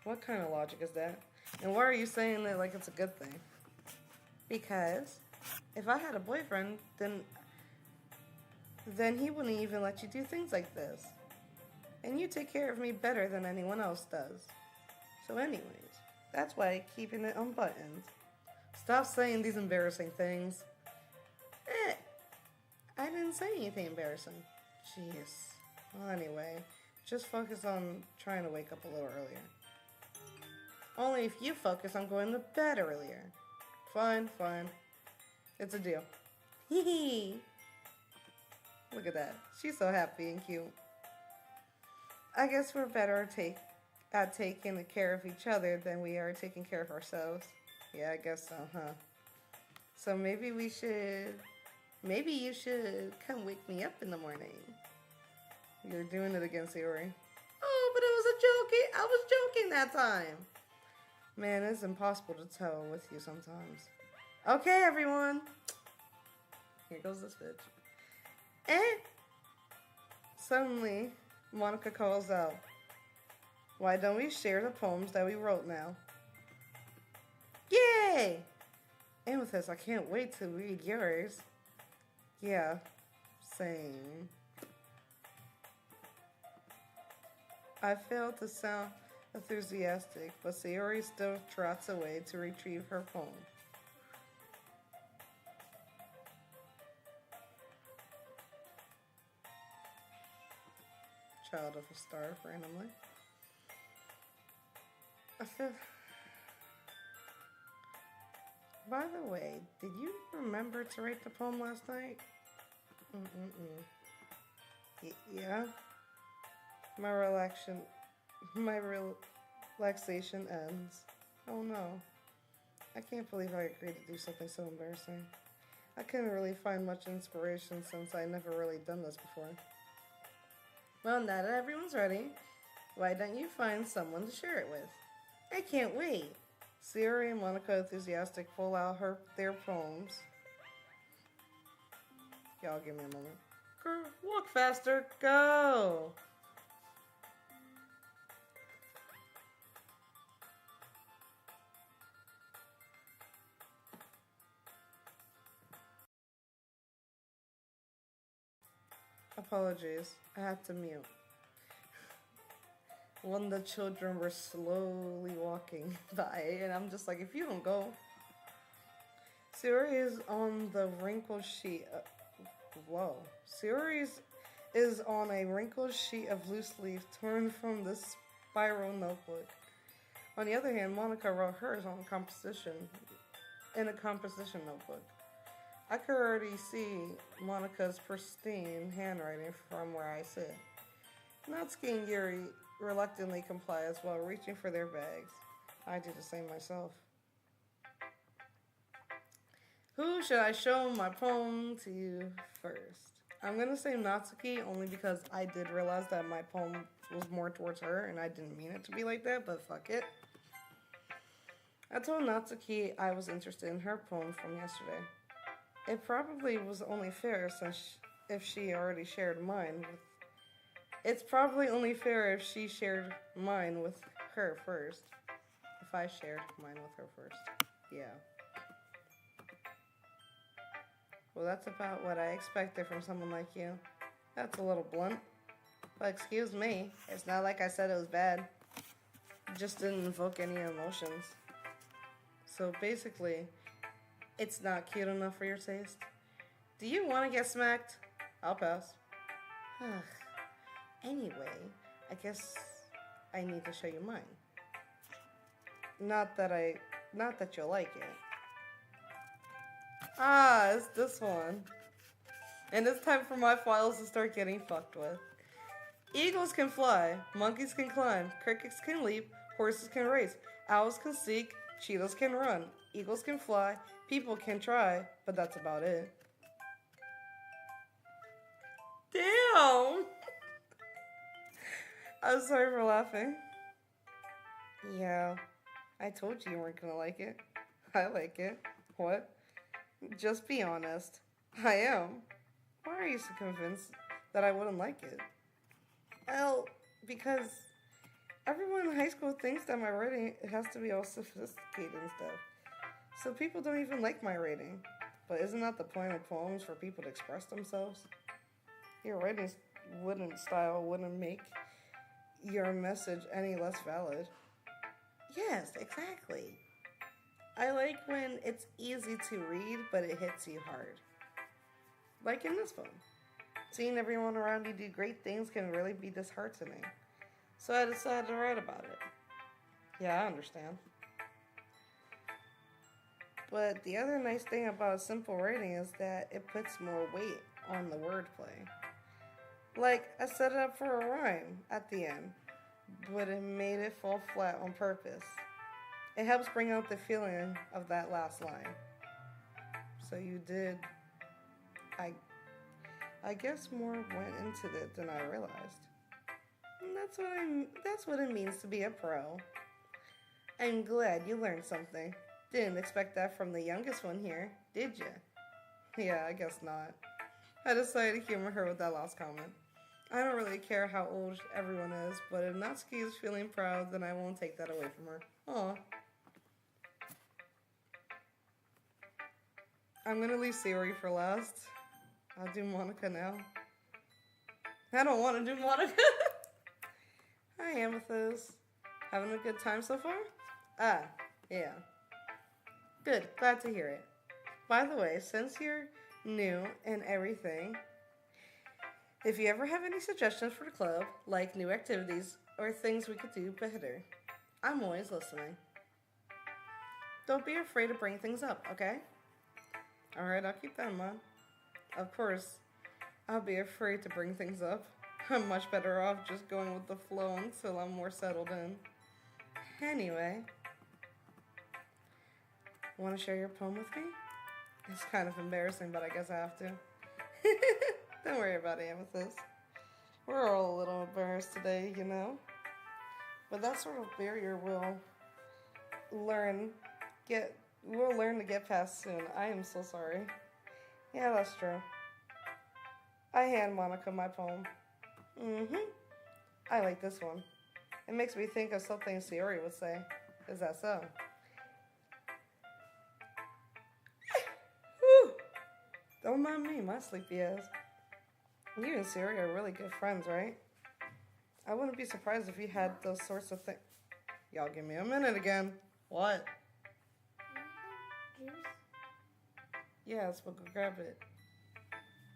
What kind of logic is that? And why are you saying that like it's a good thing? Because if I had a boyfriend, then he wouldn't even let you do things like this. And you take care of me better than anyone else does. So anyways, that's why keeping it unbuttoned. Stop saying these embarrassing things. I didn't say anything embarrassing. Jeez. Well, anyway, just focus on trying to wake up a little earlier. Only if you focus on going to bed earlier. Fine. It's a deal. Hee hee. Look at that. She's so happy and cute. I guess we're better at taking care of each other than we are taking care of ourselves. Yeah, I guess so, huh? So maybe you should come wake me up in the morning. You're doing it again, Sayori. Oh, but I was joking that time. Man, it's impossible to tell with you sometimes. Okay, everyone. Here goes this bitch. Suddenly, Monica calls out, why don't we share the poems that we wrote now? Yay! And with this, I can't wait to read yours. Yeah, same. I failed to sound enthusiastic, but Sayori still trots away to retrieve her poem. Child of a star, randomly. By the way, did you remember to write the poem last night? Yeah? My Relaxation ends. Oh no. I can't believe I agreed to do something so embarrassing. I couldn't really find much inspiration since I never really done this before. Well, now that everyone's ready, why don't you find someone to share it with? I can't wait. Siri and Monica enthusiastic pull out their poems. Y'all give me a moment. Girl, walk faster, go! Apologies, I had to mute. When the children were slowly walking by, and I'm just like, if you don't go. Siri is on the wrinkled sheet. Whoa. Siri is on a wrinkled sheet of loose leaf torn from the spiral notebook. On the other hand, Monica wrote hers on in a composition notebook. I could already see Monica's pristine handwriting from where I sit. Natsuki and Yuri reluctantly comply as well, reaching for their bags. I do the same myself. Who should I show my poem to first? I'm gonna say Natsuki only because I did realize that my poem was more towards her and I didn't mean it to be like that, but fuck it. I told Natsuki I was interested in her poem from yesterday. It probably was only fair since if she already shared mine with... It's probably only fair if she shared mine with her first. If I shared mine with her first. Yeah. Well, that's about what I expected from someone like you. That's a little blunt. But excuse me, it's not like I said it was bad. It just didn't invoke any emotions. So basically, it's not cute enough for your taste. Do you want to get smacked? I'll pass. Anyway, I guess I need to show you mine. Not that you'll like it. Ah, it's this one. And it's time for my files to start getting fucked with. Eagles can fly, monkeys can climb, crickets can leap, horses can race, owls can seek, cheetahs can run, eagles can fly, people can try, but that's about it. Damn! I'm sorry for laughing. Yeah, I told you you weren't gonna like it. I like it. What? Just be honest. I am. Why are you so convinced that I wouldn't like it? Well, because everyone in high school thinks that my writing has to be all sophisticated and stuff. So people don't even like my writing. But isn't that the point of poems, for people to express themselves? Your writing style wouldn't make your message any less valid. Yes, exactly. I like when it's easy to read, but it hits you hard. Like in this poem. Seeing everyone around you do great things can really be disheartening. So I decided to write about it. Yeah, I understand. But the other nice thing about simple writing is that it puts more weight on the wordplay. Like, I set it up for a rhyme at the end, but it made it fall flat on purpose. It helps bring out the feeling of that last line. So you did, I guess more went into it than I realized. And that's what it means to be a pro. I'm glad you learned something. Didn't expect that from the youngest one here, did you? Yeah, I guess not. I decided to humor her with that last comment. I don't really care how old everyone is, but if Natsuki is feeling proud, then I won't take that away from her. Aw. I'm gonna leave Siri for last. I'll do Monica now. I don't want to do Monica. Hi, Amethyst. Having a good time so far? Ah, yeah. Good, glad to hear it. By the way, since you're new and everything, if you ever have any suggestions for the club, like new activities or things we could do better, I'm always listening. Don't be afraid to bring things up, okay? Alright, I'll keep that in mind. Of course, I'll be afraid to bring things up. I'm much better off just going with the flow until I'm more settled in. Anyway, want to share your poem with me? It's kind of embarrassing, but I guess I have to. Don't worry about it, Amethyst. We're all a little embarrassed today, you know? But that sort of barrier we'll learn to get past soon. I am so sorry. Yeah, that's true. I hand Monica my poem. I like this one. It makes me think of something Sayori would say. Is that so? Whew. Don't mind me, my sleepy ass. You and Sayori are really good friends, right? I wouldn't be surprised if you had those sorts of things. Y'all give me a minute again. What? Juice? Yes, but go grab it.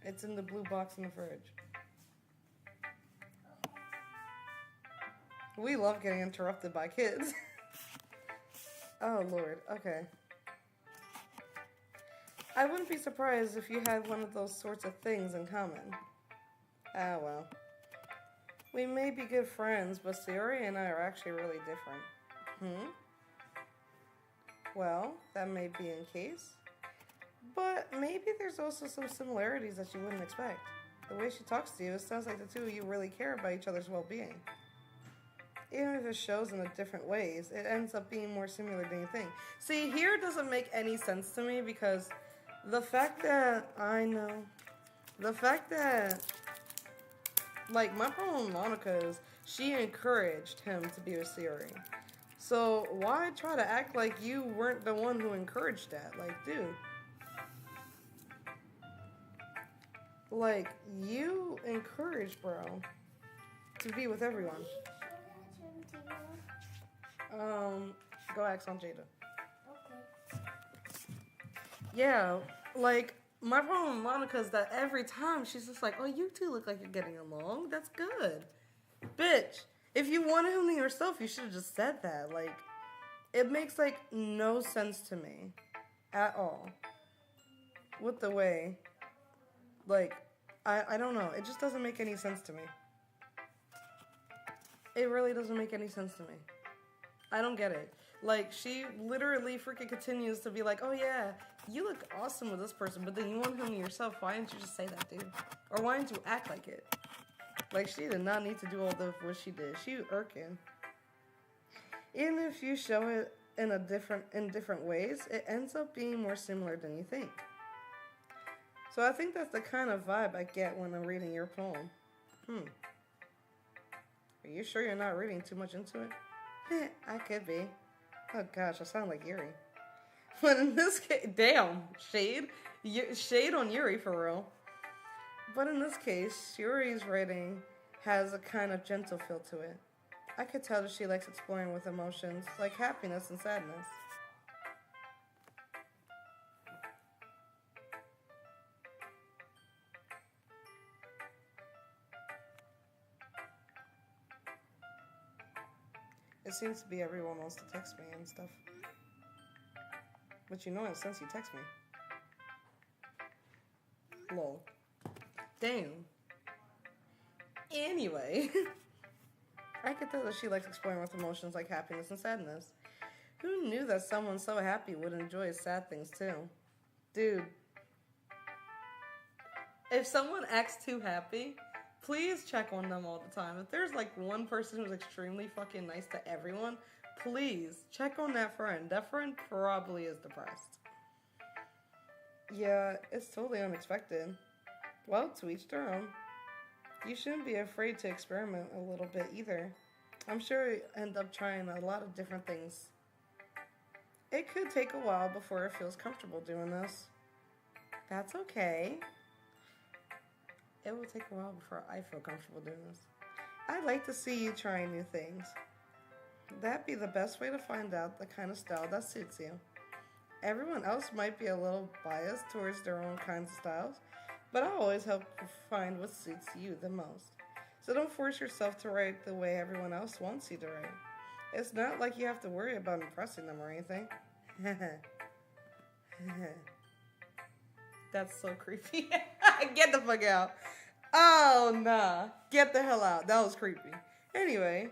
It's in the blue box in the fridge. We love getting interrupted by kids. Oh, Lord. Okay. I wouldn't be surprised if you had one of those sorts of things in common. Ah, well. We may be good friends, but Sayori and I are actually really different. Well, that may be in case. But maybe there's also some similarities that you wouldn't expect. The way she talks to you, it sounds like the two of you really care about each other's well-being. Even if it shows in different ways, it ends up being more similar than you think. See, here it doesn't make any sense to me because the fact that, like, my problem with Monica is she encouraged him to be with Sayori. So why try to act like you weren't the one who encouraged that? Like, dude. Like, you encouraged bro to be with everyone. Go ask on Jada. Okay. Yeah, like, my problem with Monica is that every time she's just like, oh, you two look like you're getting along. That's good. Bitch, if you wanted him to yourself, you should have just said that. Like, it makes, like, no sense to me at all with the way, like, I don't know. It just doesn't make any sense to me. It really doesn't make any sense to me. I don't get it. Like, she literally freaking continues to be like, oh yeah, you look awesome with this person, but then you want him to yourself. Why didn't you just say that, dude? Or why didn't you act like it? Like, she did not need to do all the what she did. She irking. Even if you show it in different ways, it ends up being more similar than you think. So I think that's the kind of vibe I get when I'm reading your poem. Are you sure you're not reading too much into it? I could be. Oh gosh, I sound like Yuri. But in this case, damn, shade on Yuri for real. But in this case, Yuri's writing has a kind of gentle feel to it. I could tell that she likes exploring with emotions like happiness and sadness. It seems to be everyone wants to text me and stuff. But you know it since you text me. Lol. Damn. Anyway. I could tell that she likes exploring with emotions like happiness and sadness. Who knew that someone so happy would enjoy sad things too? Dude. If someone acts too happy, please check on them all the time. If there's like one person who's extremely fucking nice to everyone, please check on that friend. That friend probably is depressed. Yeah, it's totally unexpected. Well, to each their own. You shouldn't be afraid to experiment a little bit either. I'm sure you end up trying a lot of different things. It could take a while before it feels comfortable doing this. That's okay. It will take a while before I feel comfortable doing this. I'd like to see you trying new things. That'd be the best way to find out the kind of style that suits you. Everyone else might be a little biased towards their own kinds of styles, but I always help find what suits you the most. So don't force yourself to write the way everyone else wants you to write. It's not like you have to worry about impressing them or anything. That's so creepy. Get the fuck out. Oh, nah. Get the hell out. That was creepy. Anyway,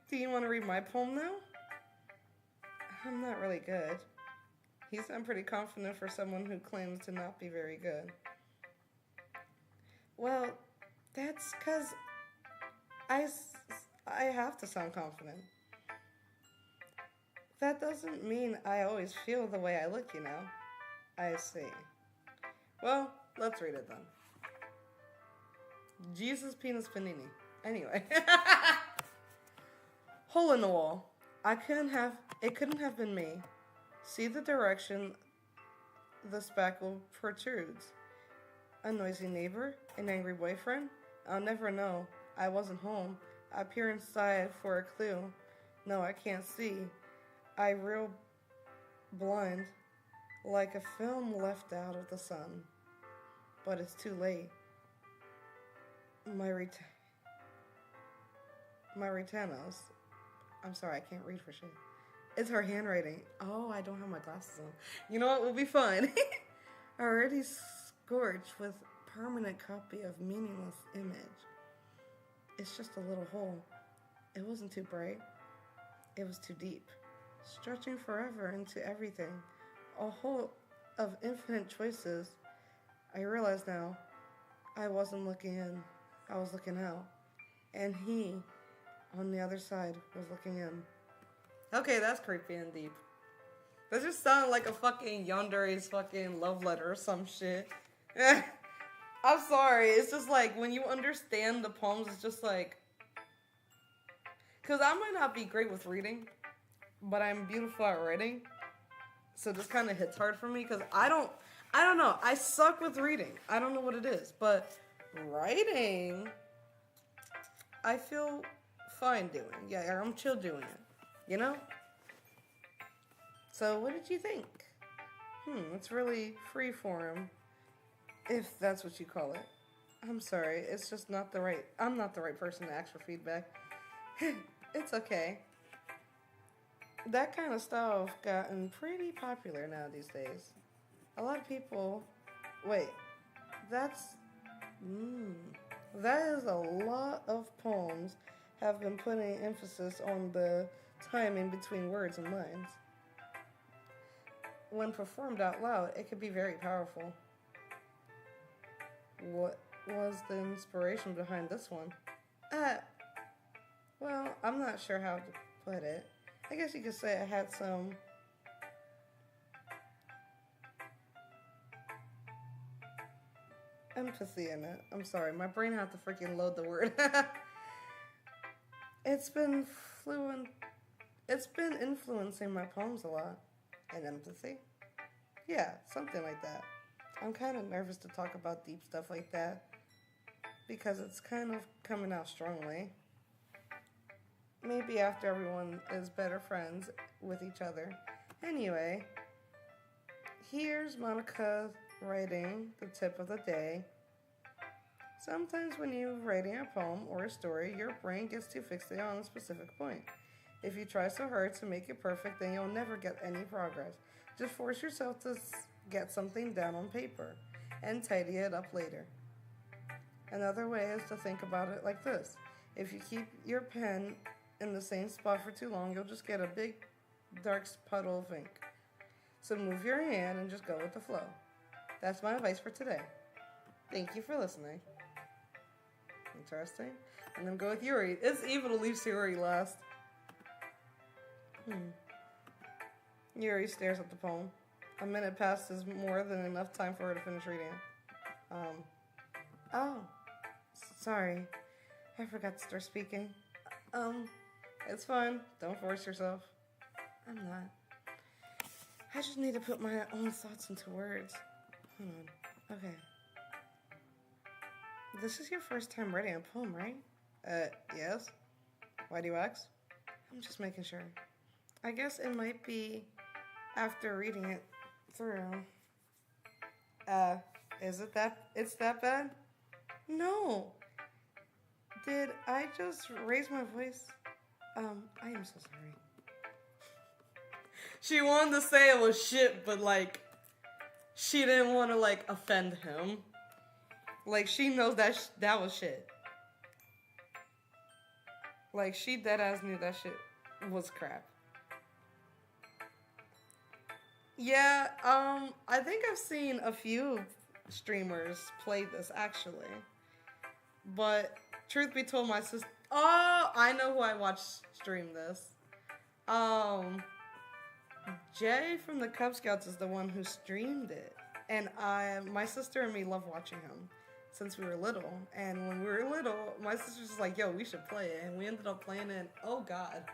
do you want to read my poem now? I'm not really good. I'm pretty confident for someone who claims to not be very good. Well, that's because I have to sound confident. That doesn't mean I always feel the way I look, you know? I see. Well, let's read it then. Jesus penis panini. Anyway. Hole in the wall. It couldn't have been me. See the direction the spackle protrudes. A noisy neighbor? An angry boyfriend? I'll never know. I wasn't home. I peer inside for a clue. No, I can't see. I real blind, like a film left out of the sun. But it's too late. My Retanos. I'm sorry, I can't read for shit. It's her handwriting. Oh, I don't have my glasses on. You know what? We'll be fine. Already scorched with permanent copy of meaningless image. It's just a little hole. It wasn't too bright. It was too deep. Stretching forever into everything. A hole of infinite choices. I realize now, I wasn't looking in. I was looking out. And he, on the other side, was looking in. Okay, that's creepy and deep. That just sounded like a fucking yandere's fucking love letter or some shit. I'm sorry, it's just like, when you understand the poems, it's just like... Because I might not be great with reading, but I'm beautiful at writing. So this kind of hits hard for me, because I don't know. I suck with reading. I don't know what it is, but writing, I feel fine doing. Yeah, I'm chill doing it, you know? So what did you think? It's really freeform, if that's what you call it. I'm sorry, it's just not the right, I'm not the right person to ask for feedback. It's okay. That kind of stuff gotten pretty popular now these days. A lot of people, that is a lot of poems have been putting emphasis on the timing between words and lines. When performed out loud, it could be very powerful. What was the inspiration behind this one? Well, I'm not sure how to put it. I guess you could say I had some empathy in it. I'm sorry, my brain had to freaking load the word. It's been influencing my poems a lot. And empathy? Yeah, something like that. I'm kind of nervous to talk about deep stuff like that because it's kind of coming out strongly. Maybe after everyone is better friends with each other. Anyway, here's Monica writing the tip of the day. Sometimes when you're writing a poem or a story, your brain gets too fixated on a specific point. If you try so hard to make it perfect, then you'll never get any progress. Just force yourself to get something down on paper and tidy it up later. Another way is to think about it like this. If you keep your pen in the same spot for too long, you'll just get a big, dark puddle of ink. So move your hand and just go with the flow. That's my advice for today. Thank you for listening. Interesting. I'm going to go with Yuri. It's evil to leave Yuri last. Yuri stares at the poem. A minute passes more than enough time for her to finish reading it. Oh. Sorry. I forgot to start speaking. It's fine. Don't force yourself. I'm not. I just need to put my own thoughts into words. Hold on. Okay. This is your first time writing a poem, right? Yes. Why do you ask? I'm just making sure. I guess it might be after reading it through. Is it it's that bad? No. Did I just raise my voice? I am so sorry. She wanted to say it was shit, but like, she didn't want to like offend him. Like, she knows that that was shit. Like, she deadass knew that shit was crap. Yeah, I think I've seen a few streamers play this actually. But truth be told, my sister. Oh, I know who I watched stream this. Um, Jay from the Cub Scouts is the one who streamed it, and my sister and me love watching him since we were little. And when we were little, my sister's just like, "Yo, we should play it," and we ended up playing it. Oh God,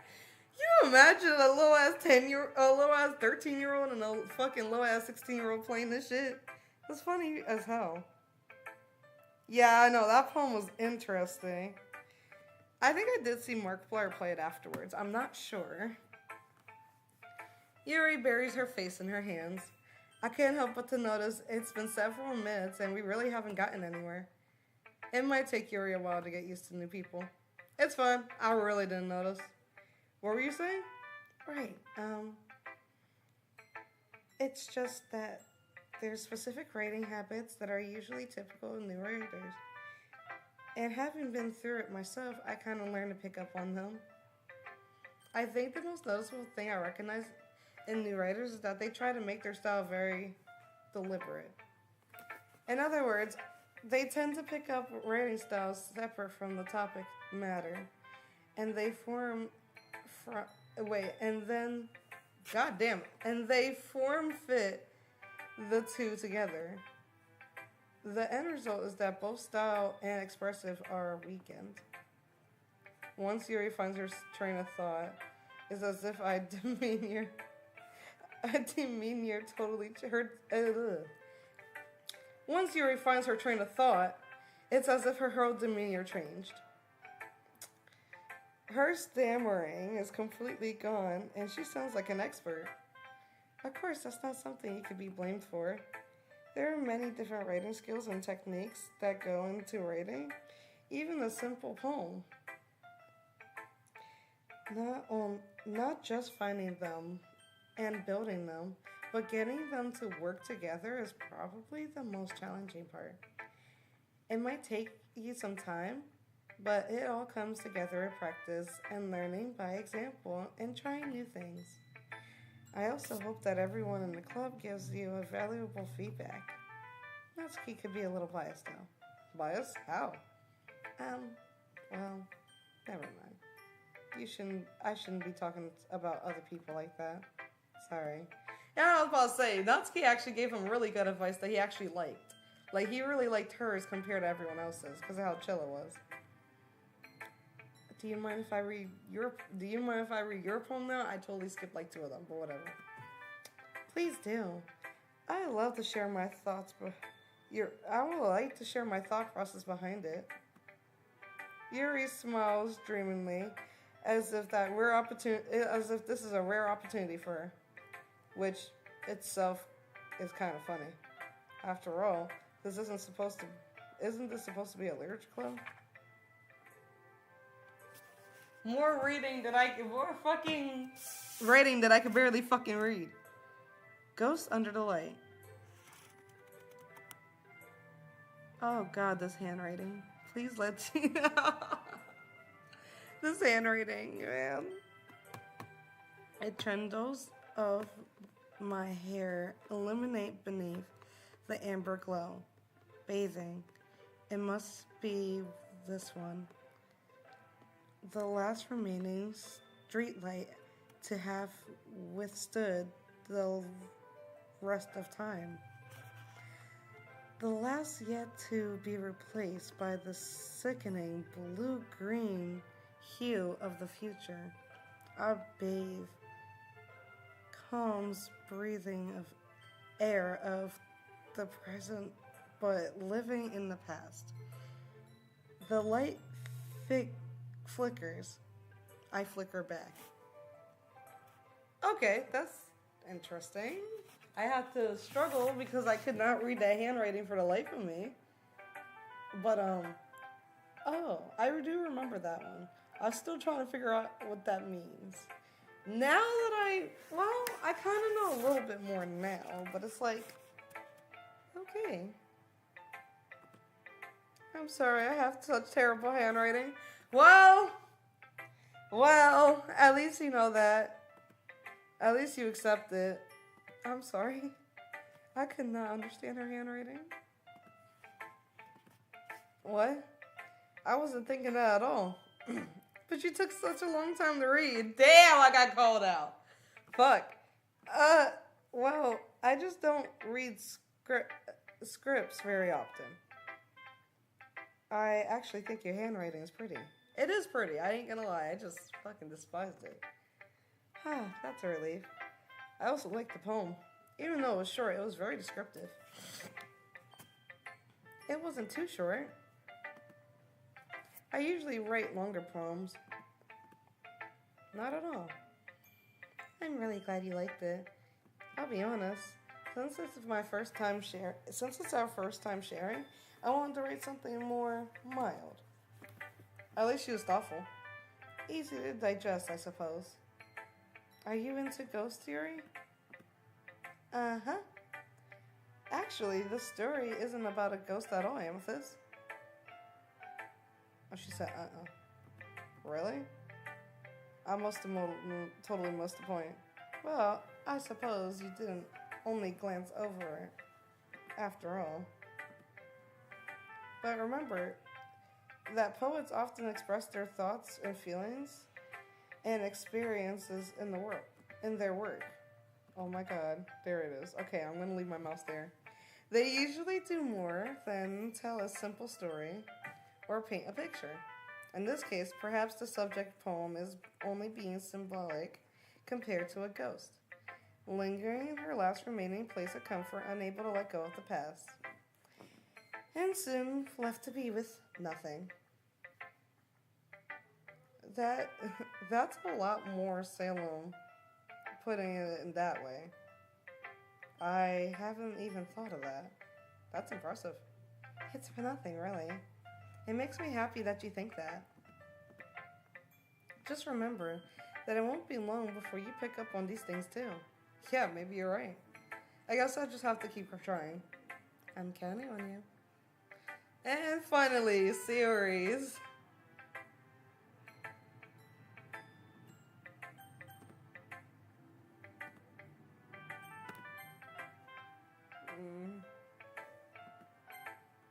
you imagine a little ass a little ass 13-year-old and a fucking little ass 16-year-old playing this shit? It's funny as hell. Yeah, I know that poem was interesting. I think I did see Markiplier play it afterwards. I'm not sure. Yuri buries her face in her hands. I can't help but to notice it's been several minutes and we really haven't gotten anywhere. It might take Yuri a while to get used to new people. It's fine. I really didn't notice. What were you saying? Right. It's just that there's specific writing habits that are usually typical of new writers. And having been through it myself, I kind of learned to pick up on them. I think the most noticeable thing I recognize in new writers is that they try to make their style very deliberate. In other words, they tend to pick up writing styles separate from the topic matter, and they form and they form fit the two together. The end result is that both style and expressive are weakened. Once Yuri finds her train of thought, it's as if I demean your totally her. Once Yuri finds her train of thought, it's as if her whole demeanor changed. Her stammering is completely gone, and she sounds like an expert. Of course, that's not something you could be blamed for. There are many different writing skills and techniques that go into writing, even a simple poem. Not just finding them and building them, but getting them to work together is probably the most challenging part. It might take you some time, but it all comes together with practice and learning by example and trying new things. I also hope that everyone in the club gives you a valuable feedback. Natsuki could be a little biased now. Biased? How? Well, never mind. I shouldn't be talking about other people like that. Sorry. Yeah, I was about to say, Natsuki actually gave him really good advice that he actually liked. Like, he really liked hers compared to everyone else's because of how chill it was. Do you mind if I read your poem now? I totally skipped like 2 of them, but whatever. Please do. I love to share my thoughts, I would like to share my thought process behind it. Yuri smiles dreamingly, as if this is a rare opportunity for her, which itself is kind of funny. After all, isn't this supposed to be a literature club? More fucking writing that I could barely fucking read. Ghost under the light. Oh God, this handwriting. Please let me know. This handwriting, man. It trembles of my hair illuminate beneath the amber glow. Bathing. It must be this one. The last remaining streetlight to have withstood the rest of time. The last yet to be replaced by the sickening blue-green hue of the future. I bathe, calms breathing of air of the present, but living in the past. The light flickers. I flicker back. Okay, that's interesting. I had to struggle because I could not read that handwriting for the life of me. But, I do remember that one. I'm still trying to figure out what that means. Now that I kind of know a little bit more now, but it's like, okay. I'm sorry, I have such terrible handwriting. Well, at least you know that. At least you accept it. I'm sorry. I could not understand her handwriting. What? I wasn't thinking that at all. But you took such a long time to read. Damn, I got called out. Fuck. Well, I just don't read scripts very often. I actually think your handwriting is pretty. It is pretty, I ain't gonna lie. I just fucking despised it. That's a relief. I also liked the poem. Even though it was short, it was very descriptive. It wasn't too short. I usually write longer poems. Not at all. I'm really glad you liked it. I'll be honest. Since it's our first time sharing, I wanted to write something more mild. At least she was thoughtful. Easy to digest, I suppose. Are you into ghost theory? Uh-huh. Actually, this story isn't about a ghost at all, Amethyst. Oh, she said, Really? I must have totally missed the point. Well, I suppose you didn't only glance over it, after all. But remember that poets often express their thoughts and feelings and experiences in their work. Oh my god, there it is. Okay, I'm gonna leave my mouse there. They usually do more than tell a simple story or paint a picture. In this case, perhaps the subject poem is only being symbolic compared to a ghost, lingering in her last remaining place of comfort, unable to let go of the past, and soon left to be with nothing. That's a lot more Salem, putting it in that way. I haven't even thought of that. That's impressive. It's for nothing, really. It makes me happy that you think that. Just remember that it won't be long before you pick up on these things too. Yeah, maybe you're right. I guess I'll just have to keep trying. I'm counting on you. And finally, series.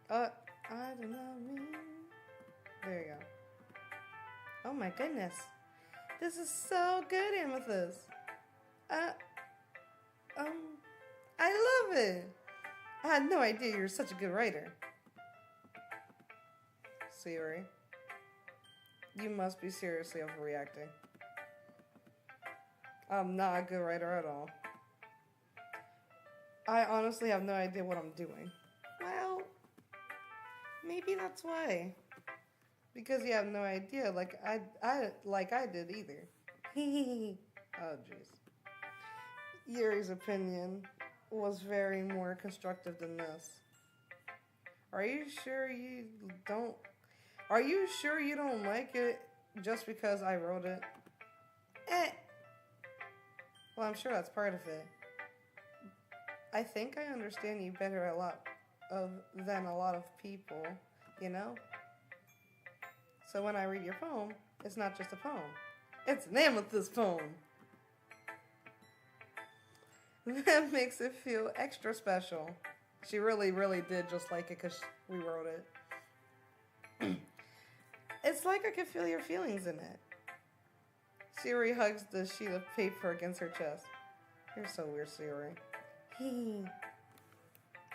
I do not mean. There you go. Oh my goodness. This is so good, Amethyst. I love it. I had no idea you were such a good writer. Siri, you must be seriously overreacting. I'm not a good writer at all. I honestly have no idea what I'm doing. Well, maybe that's why. Because you have no idea, like I did either. Oh, jeez. Yuri's opinion was very more constructive than this. Are you sure you don't like it just because I wrote it? Well, I'm sure that's part of it. I think I understand you better than a lot of people, you know? So when I read your poem, it's not just a poem. It's an Amethyst poem. That makes it feel extra special. She really, really did just like it because we wrote it. It's like I could feel your feelings in it. Siri hugs the sheet of paper against her chest. You're so weird, Siri.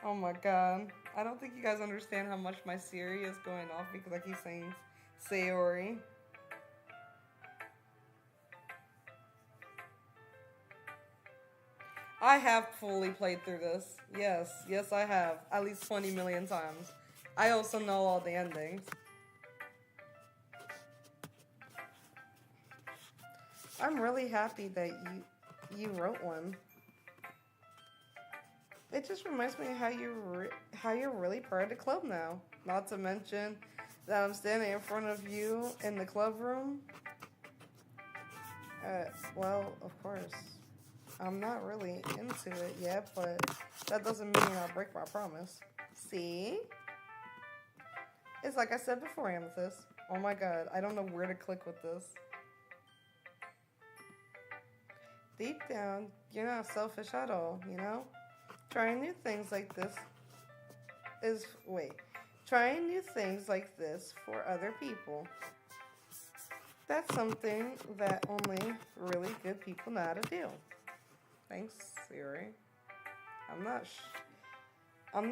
Oh my god. I don't think you guys understand how much my Siri is going off because I keep saying Sayori. I have fully played through this. Yes, I have. At least 20 million times. I also know all the endings. I'm really happy that you wrote one. It just reminds me how you're really part of the club now. Not to mention that I'm standing in front of you in the club room. Well, of course. I'm not really into it yet, but that doesn't mean I'll break my promise. See? It's like I said before, Amethyst. Oh my god, I don't know where to click with this. deep down, you're not selfish at all, you know? Trying new things like this trying new things like this for other people. That's something that only really good people know how to do. Thanks, Siri. I'm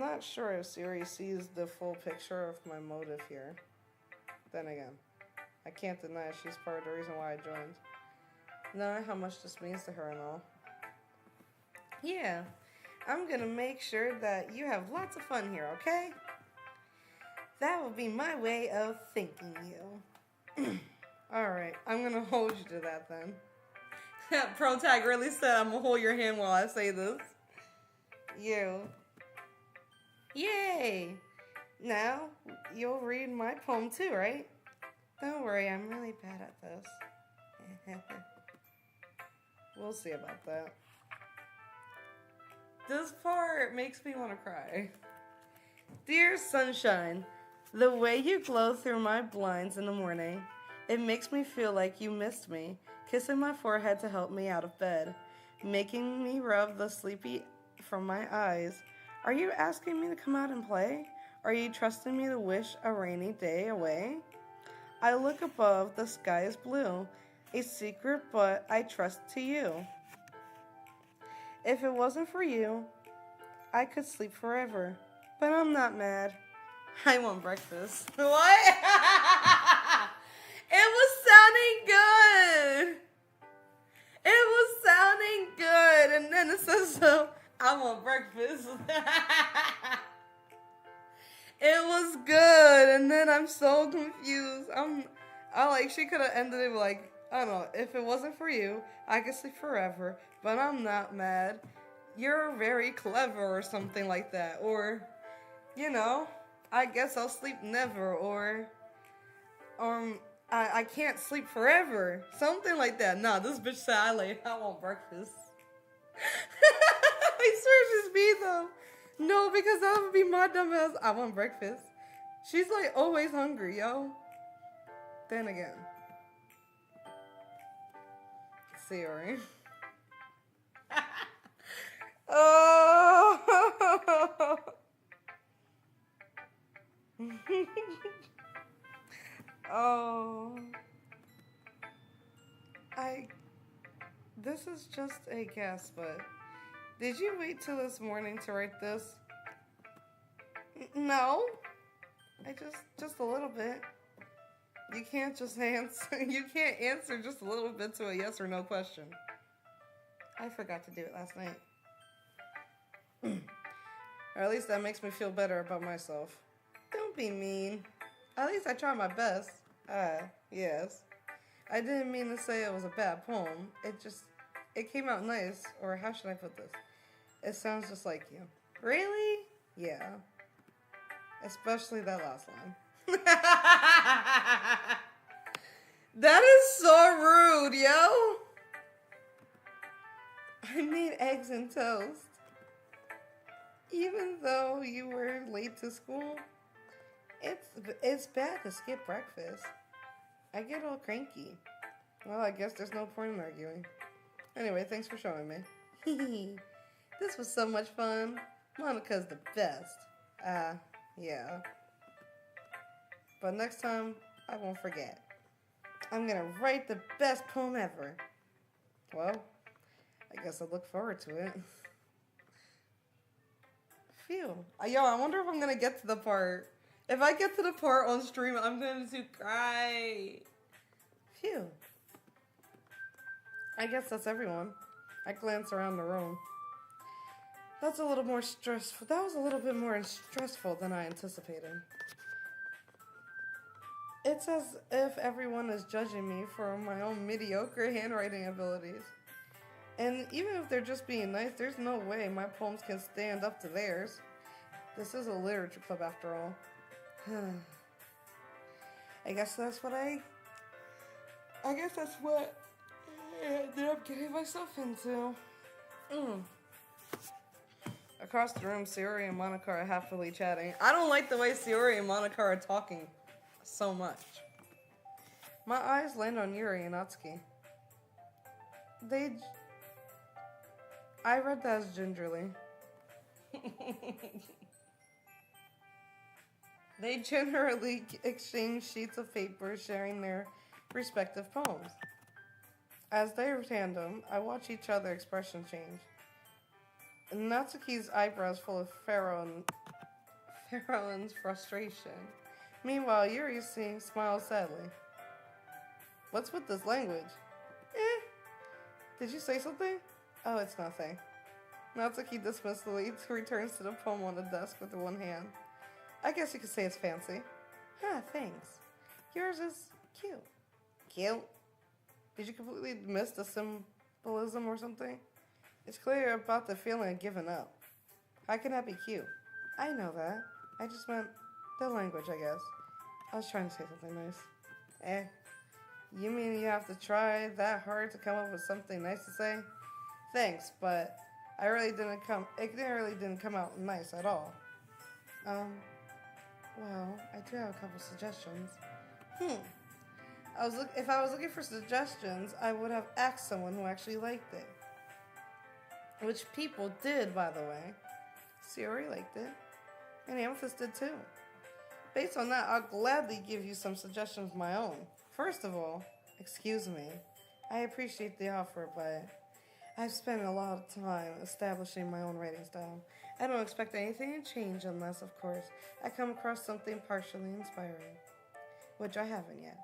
not sure if Siri sees the full picture of my motive here. Then again, I can't deny she's part of the reason why I joined. Knowing how much this means to her and all. Yeah, I'm gonna make sure that you have lots of fun here, okay? That will be my way of thanking you. Alright, I'm gonna hold you to that then. Pro Tag really said I'm gonna hold your hand while I say this. You. Yay! Now, you'll read my poem too, right? Don't worry, I'm really bad at this. We'll see about that. This part makes me want to cry. Dear sunshine, the way you glow through my blinds in the morning, it makes me feel like you missed me, kissing my forehead to help me out of bed, making me rub the sleepy from my eyes. Are you asking me to come out and play? Are you trusting me to wish a rainy day away? I look above, the sky is blue, a secret but I trust to you. If it wasn't for you, I could sleep forever, but I'm not mad. I want breakfast. What? It was sounding good. It was sounding good, and then it says so. I want breakfast. It was good, and then I'm so confused. She could have ended it like, I don't know, if it wasn't for you, I could sleep forever, but I'm not mad. You're very clever or something like that. Or, you know, I guess I'll sleep never. Or I can't sleep forever. Something like that. Nah, this bitch said I want breakfast. I swear it's me though. No, because that would be my dumb ass. I want breakfast. She's like always hungry, yo. Then again. Siri. Oh. Oh. This is just a guess, but did you wait till this morning to write this? No. Just a little bit. You can't just answer. You can't answer just a little bit to a yes or no question. I forgot to do it last night. Or at least that makes me feel better about myself. Don't be mean. At least I tried my best. Yes. I didn't mean to say it was a bad poem. It came out nice. Or how should I put this? It sounds just like you. Really? Yeah. Especially that last line. That is so rude, yo. I made eggs and toast. Even though you were late to school, it's bad to skip breakfast. I get all cranky. Well, I guess there's no point in arguing. Anyway, thanks for showing me. This was so much fun. Monica's the best. Yeah. But next time, I won't forget. I'm gonna write the best poem ever. Well, I guess I'll look forward to it. Phew. Yo, I wonder if I'm gonna get to the part. If I get to the part on stream, I'm going to cry. Phew. I guess that's everyone. I glance around the room. That's a little more stressful. That was a little bit more stressful than I anticipated. It's as if everyone is judging me for my own mediocre handwriting abilities. And even if they're just being nice, there's no way my poems can stand up to theirs. This is a literature club after all. I guess that's what I ended up getting myself into. Across the room, Siri and Monica are happily chatting. I don't like the way Siri and Monica are talking so much. My eyes land on Yuri and Atsuki. I read that as gingerly. They generally exchange sheets of paper sharing their respective poems. As they tandem, I watch each other expression change. Natsuki's eyebrows full of Farrell's frustration. Meanwhile, Yuri smiles sadly. What's with this language? Did you say something? Oh, it's nothing. Natsuki dismissively returns to the poem on the desk with one hand. I guess you could say it's fancy. Huh, thanks. Yours is cute. Cute? Did you completely miss the symbolism or something? It's clear about the feeling of giving up. How can that be cute? I know that. I just meant the language, I guess. I was trying to say something nice. You mean you have to try that hard to come up with something nice to say? Thanks, but it really didn't come out nice at all. Well, I do have a couple suggestions. If I was looking for suggestions, I would have asked someone who actually liked it. Which people did, by the way. Sayori liked it. And Amethyst did too. Based on that, I'll gladly give you some suggestions of my own. First of all, excuse me. I appreciate the offer, but I've spent a lot of time establishing my own writing style. I don't expect anything to change unless, of course, I come across something partially inspiring. Which I haven't yet.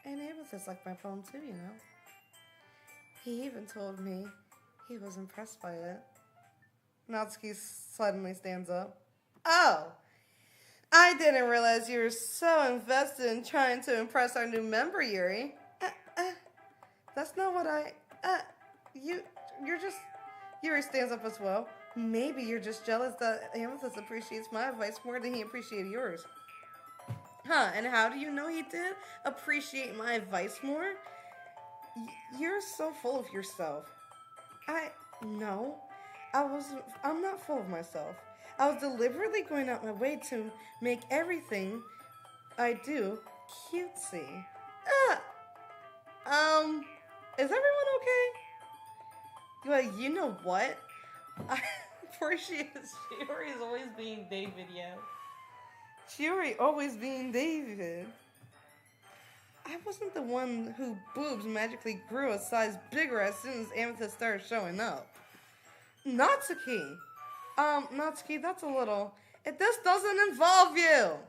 And Amethyst liked my poem too, you know. He even told me he was impressed by it. Natsuki suddenly stands up. Oh! I didn't realize you were so invested in trying to impress our new member, Yuri. That's not what you're just... Yuri stands up as well. Maybe you're just jealous that Amethyst appreciates my advice more than he appreciated yours. Huh, and how do you know he did appreciate my advice more? You're so full of yourself. No. I'm not full of myself. I was deliberately going out my way to make everything I do cutesy. Is everyone okay? Well, you know what? I appreciate Shiori is always being David, yeah. Shiori always being David. I wasn't the one whose boobs magically grew a size bigger as soon as Amethyst started showing up. Natsuki! Natsuki, that's a little... This doesn't involve you!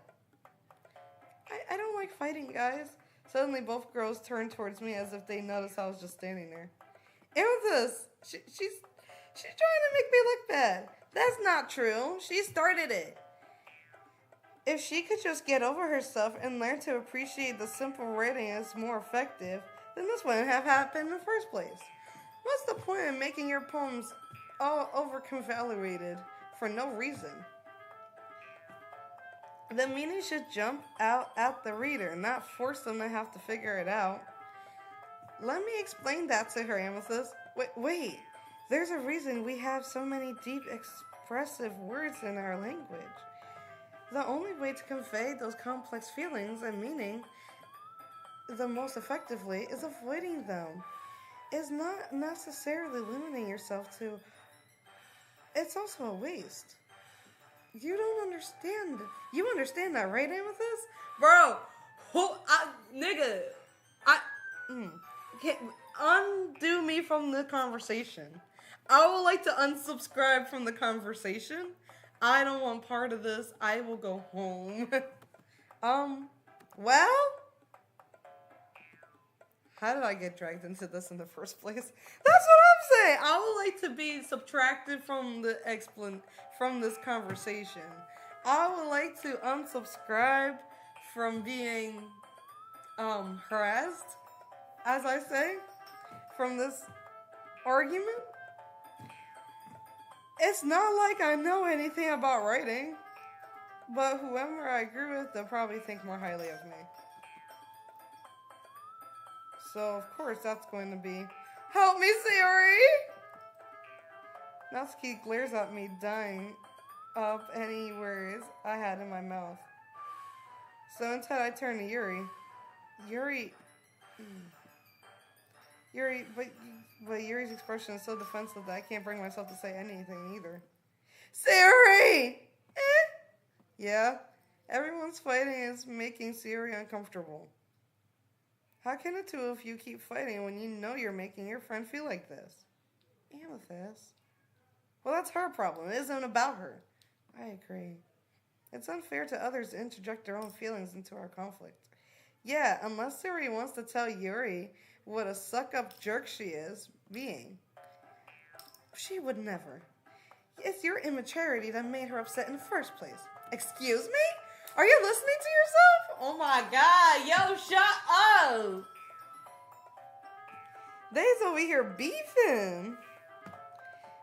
I don't like fighting, guys. Suddenly, both girls turned towards me as if they noticed I was just standing there. Amethyst! She's trying to make me look bad. That's not true. She started it. If she could just get over herself and learn to appreciate the simple writing as more effective, then this wouldn't have happened in the first place. What's the point in making your poems all over-convaluated for no reason? The meaning should jump out at the reader, not force them to have to figure it out. Let me explain that to her, Amethyst. Wait. There's a reason we have so many deep, expressive words in our language. The only way to convey those complex feelings and meaning the most effectively is avoiding them. It's not necessarily limiting yourself to... It's also a waste. You don't understand. You understand that, right, Amethyst? Bro, undo me from the conversation. I would like to unsubscribe from the conversation. I don't want part of this. I will go home. Well? How did I get dragged into this in the first place? That's what I'm saying. I would like to be subtracted from this conversation. I would like to unsubscribe from being harassed, as I say, from this argument. It's not like I know anything about writing, but whoever I agree with, they'll probably think more highly of me. So, of course, that's going to be, help me, Sayori! Natsuki glares at me, dying up any words I had in my mouth. So instead, I turn to Yuri. Yuri... Yuri, but Yuri's expression is so defensive that I can't bring myself to say anything either. Siri! Eh? Yeah, everyone's fighting is making Siri uncomfortable. How can the two of you keep fighting when you know you're making your friend feel like this? Amethyst? Well, that's her problem. It isn't about her. I agree. It's unfair to others to interject their own feelings into our conflict. Yeah, unless Siri wants to tell Yuri what a suck-up jerk she is being. She would never. It's your immaturity that made her upset in the first place. Excuse me? Are you listening to yourself? Oh my god, yo, shut up! They's over here beefing.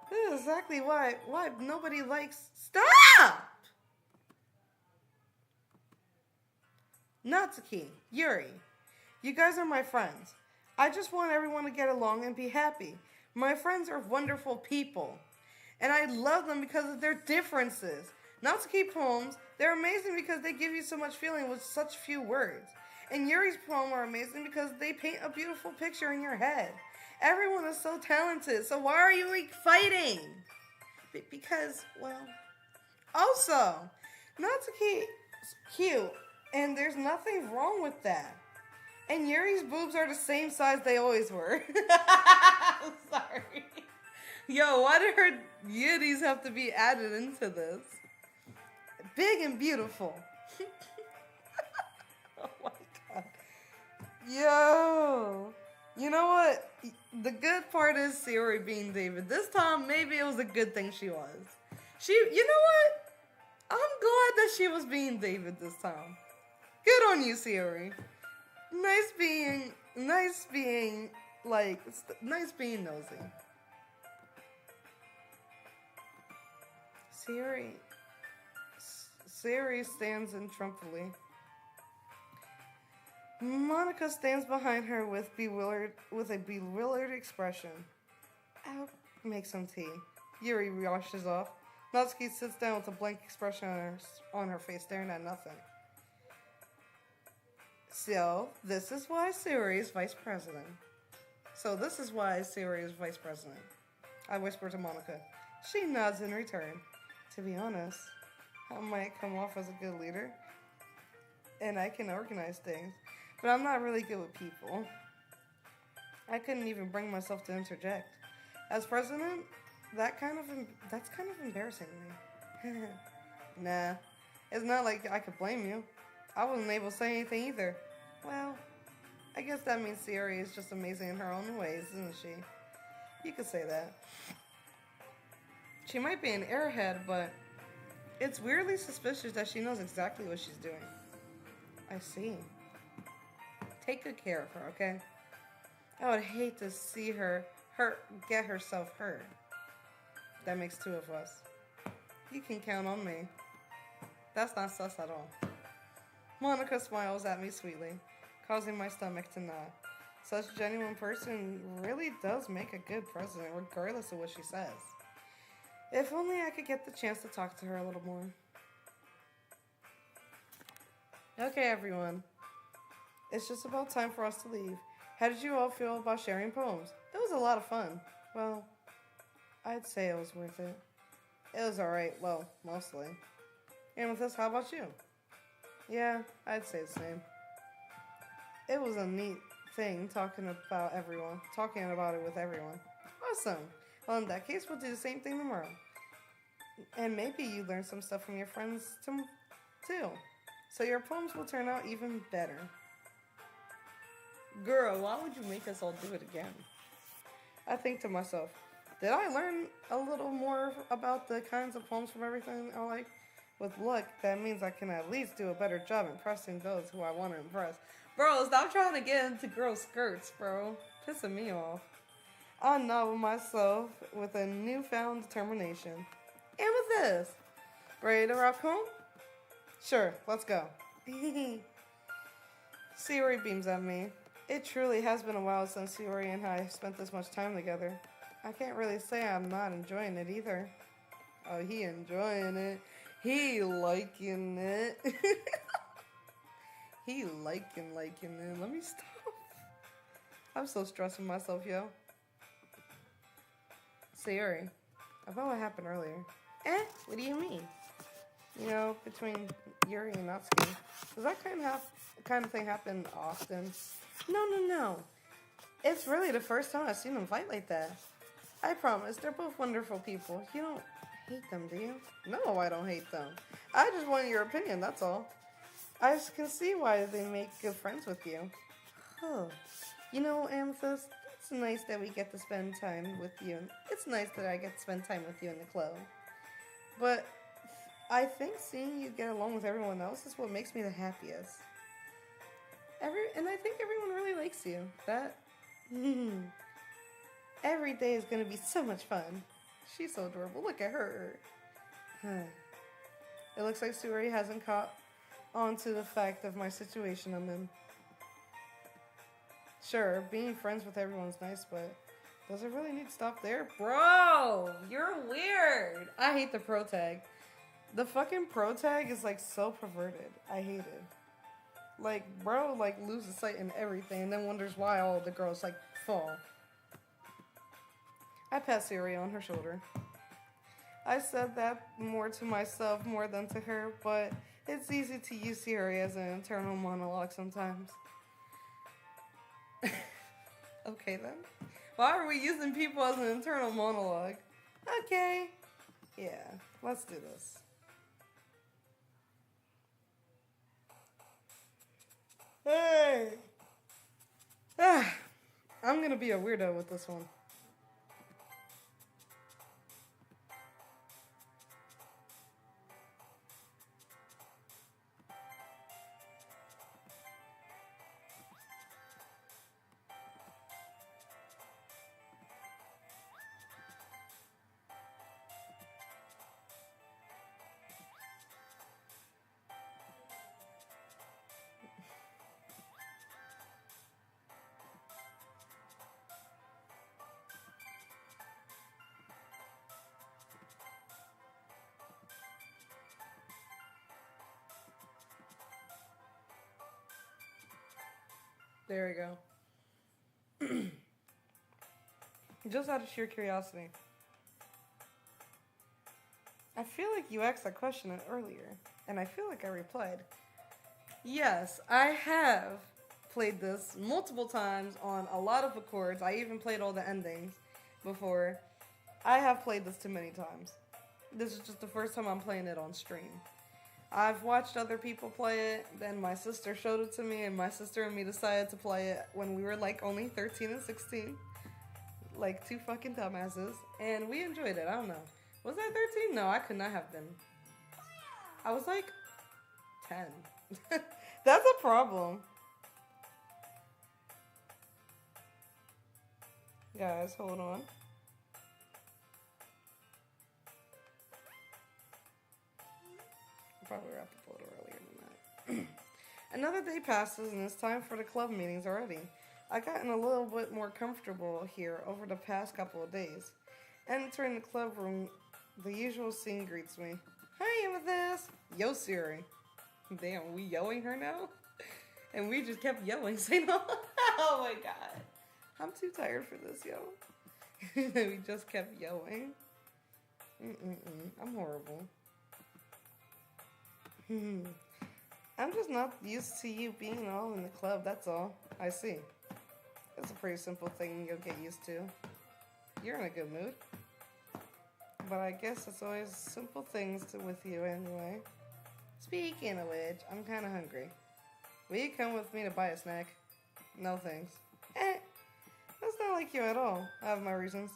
This is exactly why nobody likes... Stop! Natsuki, Yuri, you guys are my friends. I just want everyone to get along and be happy. My friends are wonderful people. And I love them because of their differences. Natsuki poems, they're amazing because they give you so much feeling with such few words. And Yuri's poems are amazing because they paint a beautiful picture in your head. Everyone is so talented, so why are you fighting? Because, well... Also, Natsuki is cute, and there's nothing wrong with that. And Yuri's boobs are the same size they always were. I'm sorry. Yo, why did her yiddies have to be added into this? Big and beautiful. Oh my god. Yo. You know what? The good part is Siri being David. This time, maybe it was a good thing she was. You know what? I'm glad that she was being David this time. Good on you, Siri. Nice being nosy. Siri stands in trumpily. Monica stands behind her with a bewildered expression. I'll make some tea. Yuri washes off. Natsuki sits down with a blank expression on her face, staring at nothing. So, this is why Siri is vice president. I whisper to Monica. She nods in return. To be honest, I might come off as a good leader, and I can organize things, but I'm not really good with people. I couldn't even bring myself to interject. As president, that's kind of embarrassing to me. Nah, it's not like I could blame you. I wasn't able to say anything either. Well, I guess that means Siri is just amazing in her own ways, isn't she? You could say that. She might be an airhead, but it's weirdly suspicious that she knows exactly what she's doing. I see. Take good care of her, okay? I would hate to see her get herself hurt. That makes two of us. You can count on me. That's not sus at all. Monica smiles at me sweetly, causing my stomach to knot. Such a genuine person really does make a good president, regardless of what she says. If only I could get the chance to talk to her a little more. Okay, everyone. It's just about time for us to leave. How did you all feel about sharing poems? It was a lot of fun. Well, I'd say it was worth it. It was alright, well, mostly. Amethyst, how about you? Yeah, I'd say the same. It was a neat thing talking about it with everyone. Awesome. Well, in that case, we'll do the same thing tomorrow. And maybe you learn some stuff from your friends too. So your poems will turn out even better. Girl, why would you make us all do it again? I think to myself, did I learn a little more about the kinds of poems from everything I like? With luck, that means I can at least do a better job impressing those who I want to impress. Bro, stop trying to get into girl skirts, bro. Pissing me off. I nod myself with a newfound determination. Amethyst! Ready to rock home? Sure, let's go. Siri beams at me. It truly has been a while since Siri and I spent this much time together. I can't really say I'm not enjoying it either. Oh, he enjoying it. He liking it. He liking it. Let me stop. I'm so stressing myself, yo. Sayuri, about what happened earlier. What do you mean? You know, between Yuri and Natsuki. Does that kind of thing happen often? No. It's really the first time I've seen them fight like that. I promise, they're both wonderful people. You don't hate them, do you? No, I don't hate them. I just want your opinion, that's all. I just can see why they make good friends with you. Oh. You know, Amethyst, it's nice that we get to spend time with you. It's nice that I get to spend time with you in the club. But I think seeing you get along with everyone else is what makes me the happiest. And I think everyone really likes you. That Every day is gonna be so much fun. she's so adorable. Look at her. It looks like Sayuri hasn't caught on to the fact of my situation I'm in. Sure, being friends with everyone's nice, but does it really need to stop there? Bro, you're weird. I hate the pro tag. The fucking pro tag is like so perverted. I hate it. Like, bro, like loses sight in everything and then wonders why all the girls like fall. I pat Sayuri on her shoulder. I said that more to myself more than to her, but it's easy to use Sayuri as an internal monologue sometimes. Okay then. Why are we using people as an internal monologue? Okay. Yeah, let's do this. Hey! I'm gonna be a weirdo with this one. There we go. Just out of sheer curiosity. I feel like you asked that question earlier, and I feel like I replied. Yes, I have played this multiple times on a lot of accords. I even played all the endings before. I have played this too many times. This is just the first time I'm playing it on stream. I've watched other people play it, then my sister showed it to me, and my sister and me decided to play it when we were like only 13 and 16. Like two fucking dumbasses. And we enjoyed it, I don't know. Was I 13? No, I could not have been. I was like 10. That's a problem. Guys, hold on. Probably wrapped up a little earlier than that. Another day passes and it's time for the club meetings already. I've gotten a little bit more comfortable here over the past couple of days. Entering the club room, the usual scene greets me. Hi, Amethyst! Yo, Sayuri. Damn, we yelling her now? And we just kept yelling, say no. Oh my god. I'm too tired for this, yo. We just kept yelling. I'm horrible. I'm just not used to you being all in the club, that's all. I see. It's a pretty simple thing you'll get used to. You're in a good mood. But I guess it's always simple things with you anyway. Speaking of which, I'm kind of hungry. Will you come with me to buy a snack? No thanks. That's not like you at all. I have my reasons.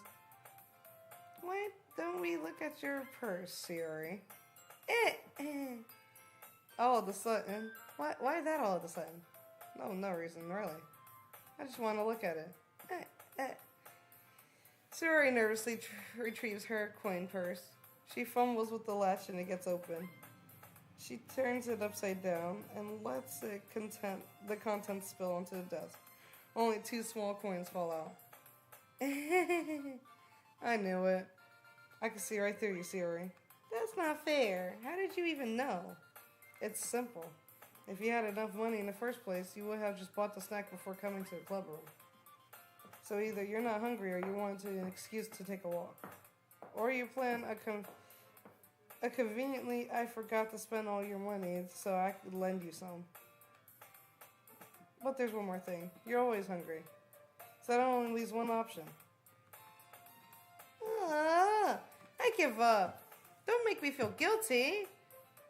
Why don't we look at your purse, Sayuri? All of a sudden. Why that all of a sudden? No reason, really. I just want to look at it. Sayuri nervously retrieves her coin purse. She fumbles with the latch and it gets open. She turns it upside down and lets the contents spill onto the desk. Only 2 small coins fall out. I knew it. I could see right through you, Sayuri. That's not fair. How did you even know? It's simple. If you had enough money in the first place, you would have just bought the snack before coming to the club room. So either you're not hungry or you want an excuse to take a walk. Or you plan a conveniently, I forgot to spend all your money so I could lend you some. But there's one more thing. You're always hungry. So that only leaves one option. I give up. Don't make me feel guilty.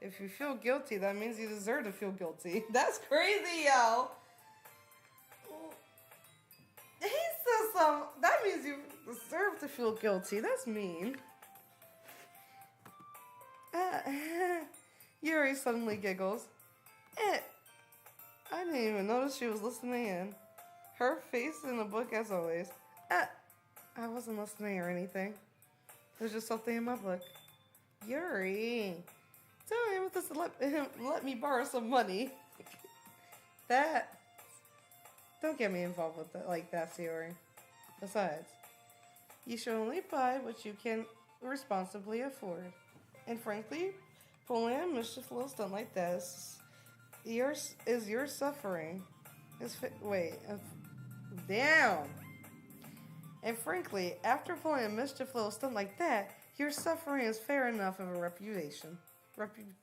If you feel guilty, that means you deserve to feel guilty. That's crazy, yo. He says some. That means you deserve to feel guilty. That's mean. Yuri suddenly giggles. I didn't even notice she was listening in. Her face in the book as always. I wasn't listening or anything. There's just something in my book. Yuri, tell him to let me borrow some money. Don't get me involved with it like that, Yuri. Besides, you should only buy what you can responsibly afford. And frankly, pulling a mischief little stunt like this is your suffering. Down. And frankly, after pulling a mischief little stunt like that, your suffering is fair enough of a reputation. Reputation.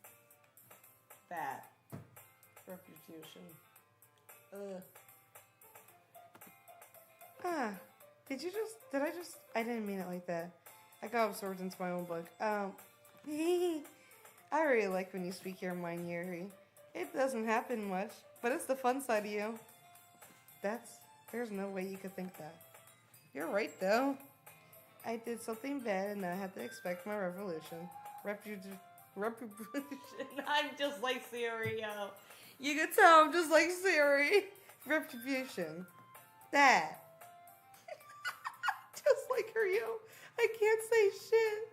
I didn't mean it like that. I got absorbed into my own book. I really like when you speak your mind, Yuri. It doesn't happen much, but it's the fun side of you. There's no way you could think that. You're right, though. I did something bad and I had to expect my revolution. Reputation. I'm just like Siri, yo. You can tell I'm just like Siri. Retribution. That. Just like her, yo. I can't say shit.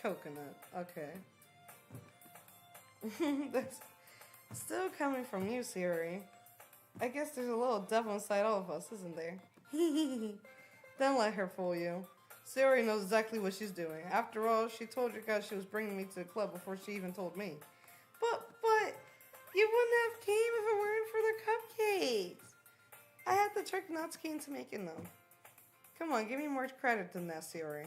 Coconut. Okay. That's still coming from you, Siri. I guess there's a little devil inside all of us, isn't there? Don't let her fool you. Siri knows exactly what she's doing. After all, she told you guys she was bringing me to the club before she even told me. But you wouldn't have came if it weren't for the cupcakes. I had to trick Natsuki into making them. Come on, give me more credit than that, Siri.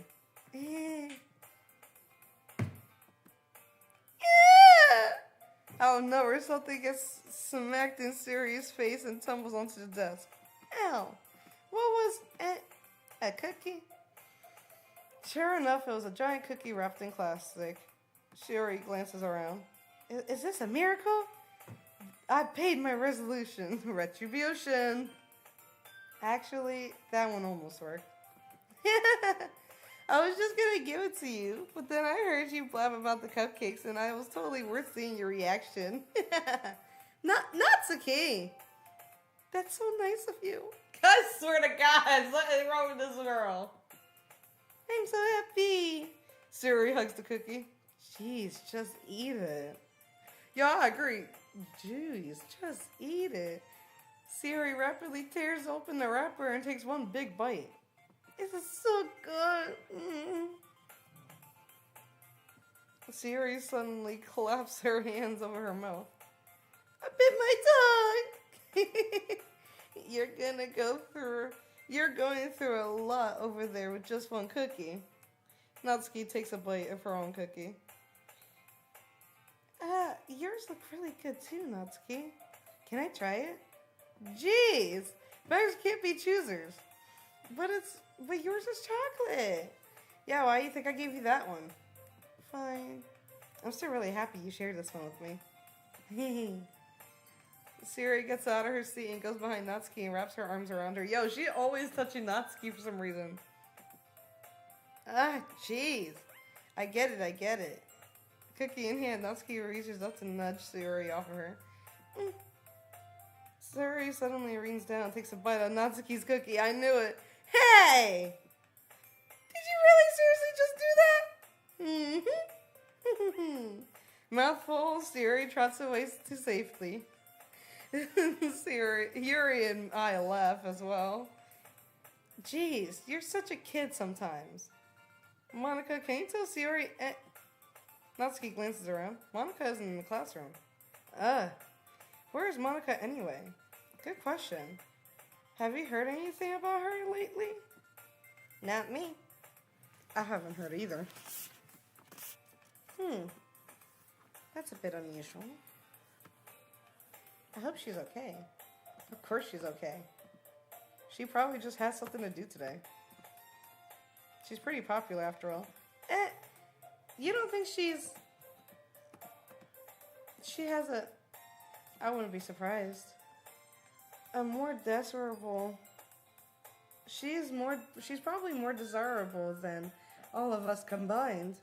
Out of nowhere, something gets smacked in Siri's face and tumbles onto the desk. Ow. What was it? A cookie? Sure enough, it was a giant cookie wrapped in plastic. Siri glances around. Is this a miracle? I paid my resolution. Retribution. Actually, that one almost worked. I was just gonna give it to you, but then I heard you blab about the cupcakes, and I was totally worth seeing your reaction. Natsuki! That's so nice of you. I swear to God, what is wrong with this girl? I'm so happy. Siri hugs the cookie. Jeez, just eat it. Yeah, I agree. Jeez, just eat it. Siri rapidly tears open the wrapper and takes one big bite. This is so good. Siri suddenly claps her hands over her mouth. I bit my tongue. You're going through a lot over there with just one cookie. Natsuki takes a bite of her own cookie. Yours look really good too, Natsuki. Can I try it? Jeez, beggars can't be choosers. But yours is chocolate. Yeah, why do you think I gave you that one? Fine. I'm still really happy you shared this one with me. Siri gets out of her seat and goes behind Natsuki and wraps her arms around her. Yo, she always touching Natsuki for some reason. Jeez. I get it. Cookie in hand, Natsuki reaches up to nudge Siri off of her. Siri suddenly leans down and takes a bite of Natsuki's cookie. I knew it. Hey! Did you really seriously just do that? Mouthful, Siri trots away to safety. Yuri and I laugh as well. Jeez, you're such a kid sometimes. Monica, can you tell Siri... Natsuki glances around. Monica isn't in the classroom. Ugh. Where is Monica anyway? Good question. Have you heard anything about her lately? Not me. I haven't heard either. That's a bit unusual. I hope she's okay. Of course she's okay. She probably just has something to do today. She's pretty popular after all. You don't think she has a, I wouldn't be surprised, a more desirable, she's probably more desirable than all of us combined.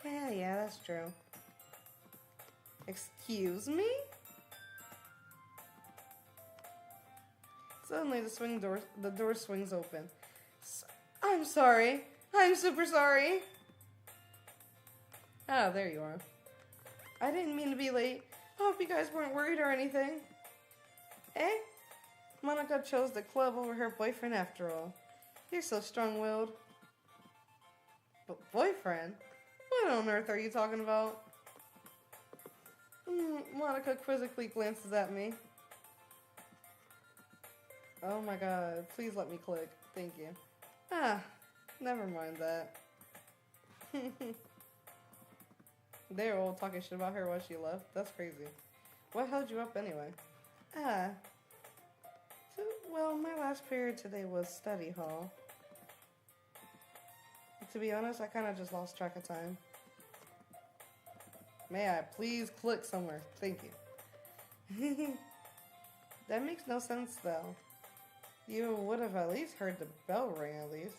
Yeah, that's true. Excuse me? Suddenly the door swings open. I'm sorry. I'm super sorry. Ah, there you are. I didn't mean to be late. I hope you guys weren't worried or anything. Eh? Monica chose the club over her boyfriend after all. You're so strong-willed. But boyfriend? What on earth are you talking about? Monica quizzically glances at me. Oh my god, please let me click. Thank you. Never mind that. They were all talking shit about her while she left. That's crazy. What held you up anyway? Well, my last period today was study hall. To be honest, I kind of just lost track of time. May I please click somewhere? Thank you. That makes no sense, though. You would have at least heard the bell ring, at least.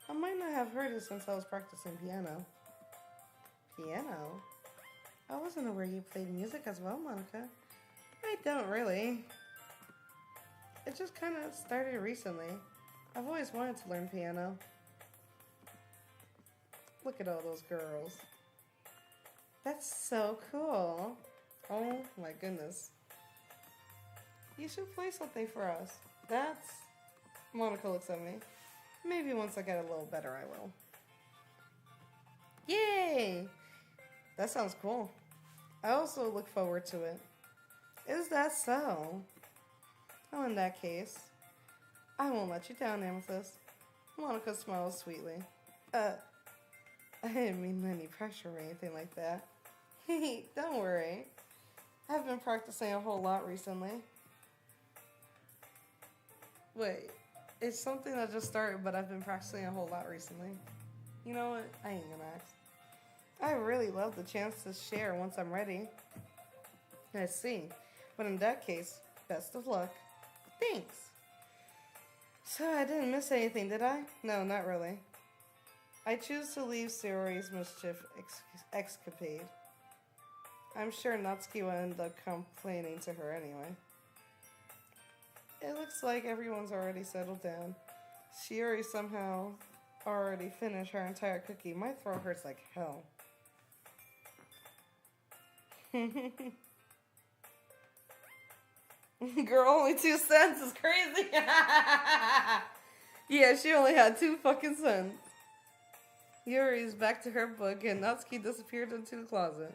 I might not have heard it since I was practicing piano. Piano? I wasn't aware you played music as well, Monica. I don't really. It just kind of started recently. I've always wanted to learn piano. Look at all those girls. That's so cool. Oh my goodness. You should play something for us. That's... Monica looks at me. Maybe once I get a little better, I will. Yay! That sounds cool. I also look forward to it. Is that so? Well, in that case, I won't let you down, Amethyst. Monica smiles sweetly. I didn't mean any pressure or anything like that. Hey, don't worry. I've been practicing a whole lot recently. Wait, it's something that just started, but I've been practicing a whole lot recently. You know what? I ain't gonna ask. I really love the chance to share once I'm ready. I see. But in that case, best of luck. Thanks. So I didn't miss anything, did I? No, not really. I choose to leave Sayori's mischief escapade. I'm sure Natsuki will end up complaining to her anyway. It looks like everyone's already settled down. Sayori somehow already finished her entire cookie. My throat hurts like hell. Girl, only 2 cents is crazy. Yeah, she only had 2 fucking cents. Yuri's back to her book and Natsuki disappeared into the closet.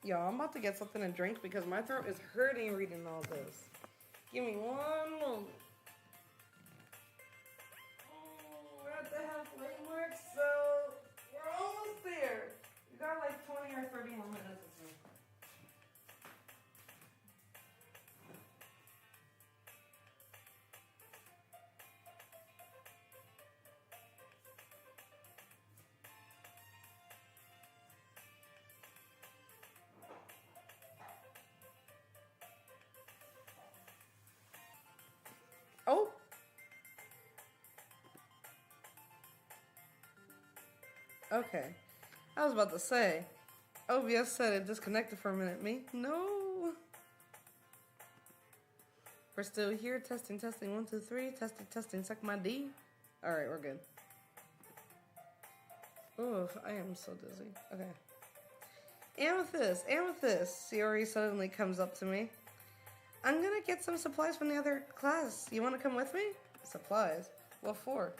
Yo, I'm about to get something to drink because my throat is hurting reading all this. Give me one moment. We're at the halfway mark, so we're almost there. We got like 20 or 30 more minutes. Oh! Okay. I was about to say, OBS said it disconnected for a minute. Me? No! We're still here. Testing, testing. 1, 2, 3. Testing, testing. Suck my D. Alright, we're good. Oof, I am so dizzy. Okay. Amethyst! Amethyst! Sayori suddenly comes up to me. I'm gonna get some supplies from the other class. You wanna come with me? Supplies? What for?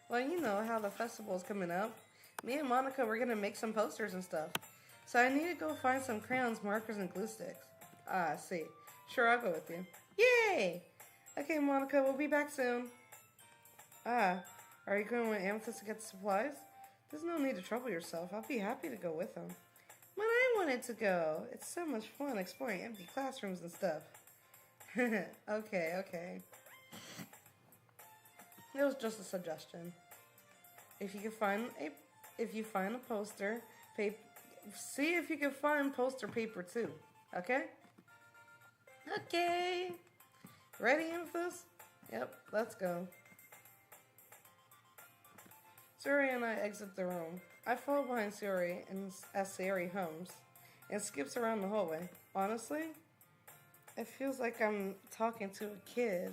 Well, you know how the festival is coming up. Me and Monica were gonna make some posters and stuff. So I need to go find some crayons, markers, and glue sticks. Ah, I see. Sure, I'll go with you. Yay! Okay, Monica, we'll be back soon. Ah, are you going with Amethyst to get the supplies? There's no need to trouble yourself. I'll be happy to go with him. But I wanted to go. It's so much fun exploring empty classrooms and stuff. Okay. It was just a suggestion. If you find a poster, see if you can find poster paper too. Okay? Okay. Ready, Amethyst? Yep, let's go. Suri and I exit the room. I follow behind Suri as Suri hums and skips around the hallway. Honestly, it feels like I'm talking to a kid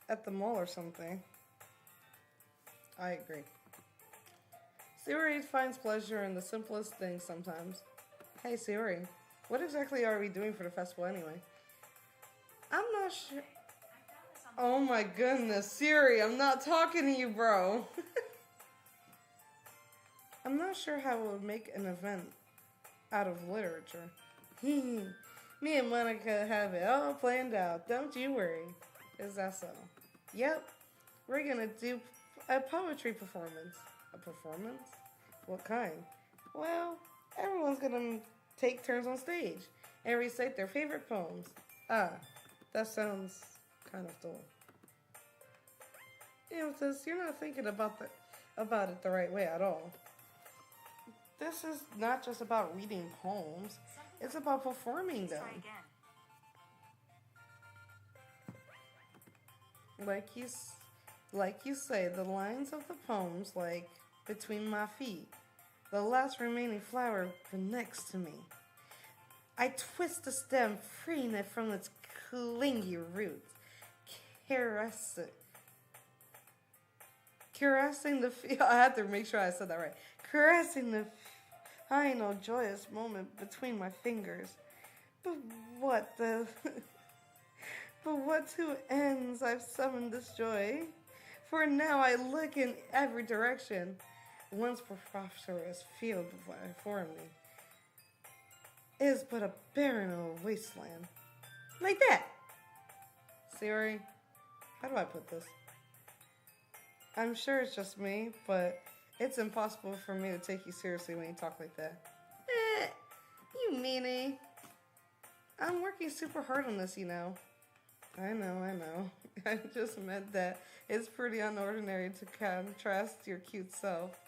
at the mall or something. I agree. Suri finds pleasure in the simplest things sometimes. Hey Suri, what exactly are we doing for the festival anyway? I'm not sure. Oh my goodness, Siri, I'm not talking to you, bro. I'm not sure how we'll make an event out of literature. Me and Monica have it all planned out. Don't you worry. Is that so? Yep. We're gonna do a poetry performance. A performance? What kind? Well, everyone's gonna take turns on stage and recite their favorite poems. Ah, that sounds kind of dull. Amethyst, you're not thinking about it the right way at all. This is not just about reading poems. It's about performing them. Like you say, the lines of the poems, like between my feet, the last remaining flower next to me. I twist the stem, freeing it from its clingy roots, caressing the. I had to make sure I said that right. Caressing the final joyous moment between my fingers. But what to ends I've summoned this joy. For now I look in every direction. Once prosperous field before me is but a barren old wasteland. Like that. Siri, how do I put this? I'm sure it's just me, but it's impossible for me to take you seriously when you talk like that. You meanie. I'm working super hard on this, you know. I know. I just meant that it's pretty unordinary to contrast your cute self.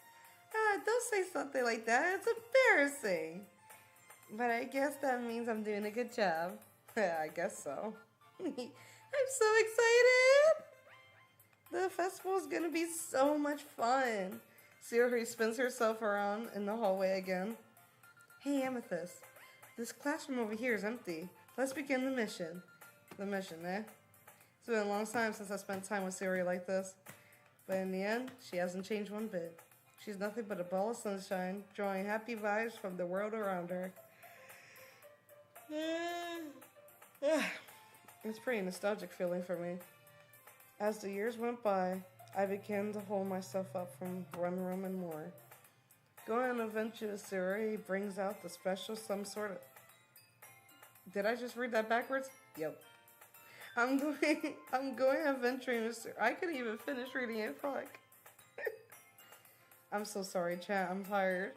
Don't say something like that. It's embarrassing. But I guess that means I'm doing a good job. I guess so. I'm so excited. The festival is going to be so much fun. Siri spins herself around in the hallway again. Hey, Amethyst. This classroom over here is empty. Let's begin the mission. The mission, eh? It's been a long time since I spent time with Siri like this. But in the end, she hasn't changed one bit. She's nothing but a ball of sunshine, drawing happy vibes from the world around her. It's a pretty nostalgic feeling for me. As the years went by, I began to hold myself up from one room and more. Going on an adventure with Siri brings out the special some sort of... Did I just read that backwards? Yep. I'm going adventuring with Siri. I couldn't even finish reading it. Fuck. I'm so sorry, chat. I'm tired.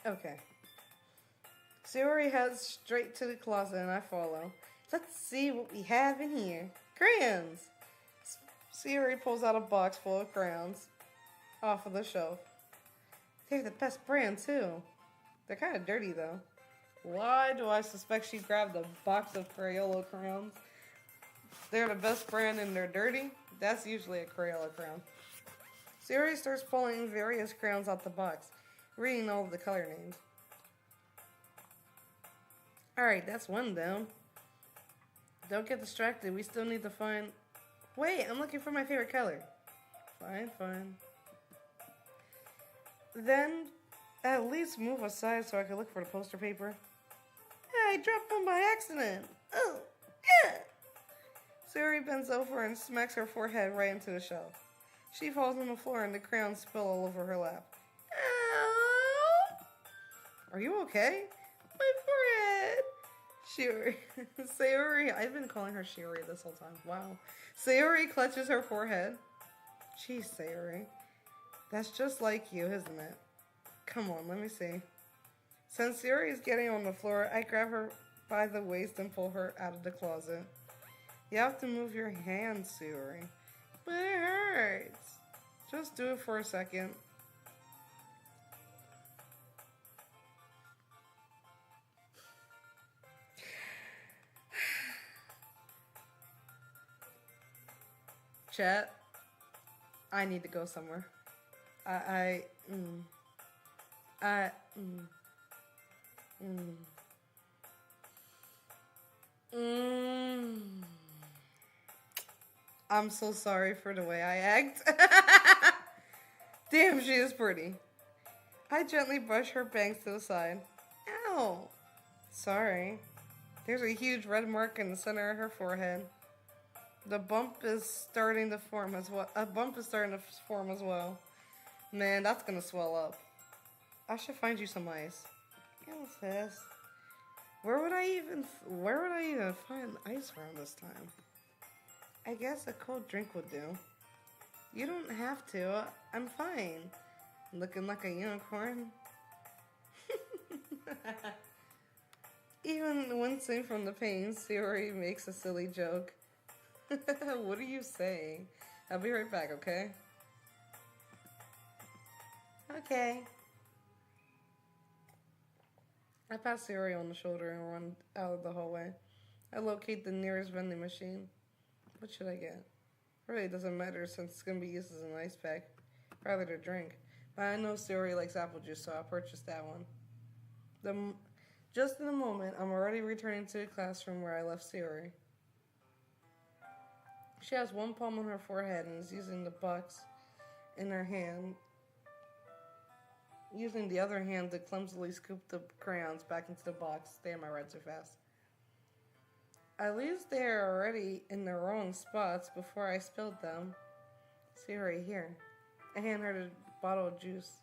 Okay. Siri heads straight to the closet and I follow. Let's see what we have in here. Crayons! Siri pulls out a box full of crayons off of the shelf. They're the best brand too. They're kind of dirty though. Why do I suspect she grabbed a box of Crayola crayons? They're the best brand and they're dirty? That's usually a Crayola crayon. Siri starts pulling various crayons out the box, reading all of the color names. Alright, that's one down. Don't get distracted. We still need to find... Wait, I'm looking for my favorite color. Fine. Then, at least move aside so I can look for the poster paper. I dropped one by accident. Oh, yeah. Sayori bends over and smacks her forehead right into the shelf. She falls on the floor and the crayons spill all over her lap. Ow! Are you okay? My forehead! Sayori. Sayori. I've been calling her Sayori this whole time. Wow. Sayori clutches her forehead. Jeez, Sayori. That's just like you, isn't it? Come on, let me see. Since Sayori is getting on the floor, I grab her by the waist and pull her out of the closet. You have to move your hands, Sayori. But it hurts. Just do it for a second. Chat, I need to go somewhere. I'm so sorry for the way I act. Damn, she is pretty. I gently brush her bangs to the side. Ow. Sorry. There's a huge red mark in the center of her forehead. The bump is starting to form as well. A bump is starting to form as well. Man, that's gonna swell up. I should find you some ice. Yeah, what's this? Where would I even find ice around this time? I guess a cold drink would do. You don't have to. I'm fine. Looking like a unicorn. Even wincing from the pain, Sayori makes a silly joke. What are you saying? I'll be right back, okay? Okay. I pass Sayori on the shoulder and run out of the hallway. I locate the nearest vending machine. What should I get? Really doesn't matter since it's going to be used as an ice pack. Rather to drink. But I know Sayori likes apple juice, so I'll purchase that one. Just in a moment, I'm already returning to the classroom where I left Sayori. She has one palm on her forehead and is using the box in her hand. Using the other hand to clumsily scoop the crayons back into the box. Damn, I read too fast. At least they are already in the wrong spots before I spilled them. See right here. I hand her the bottle of juice.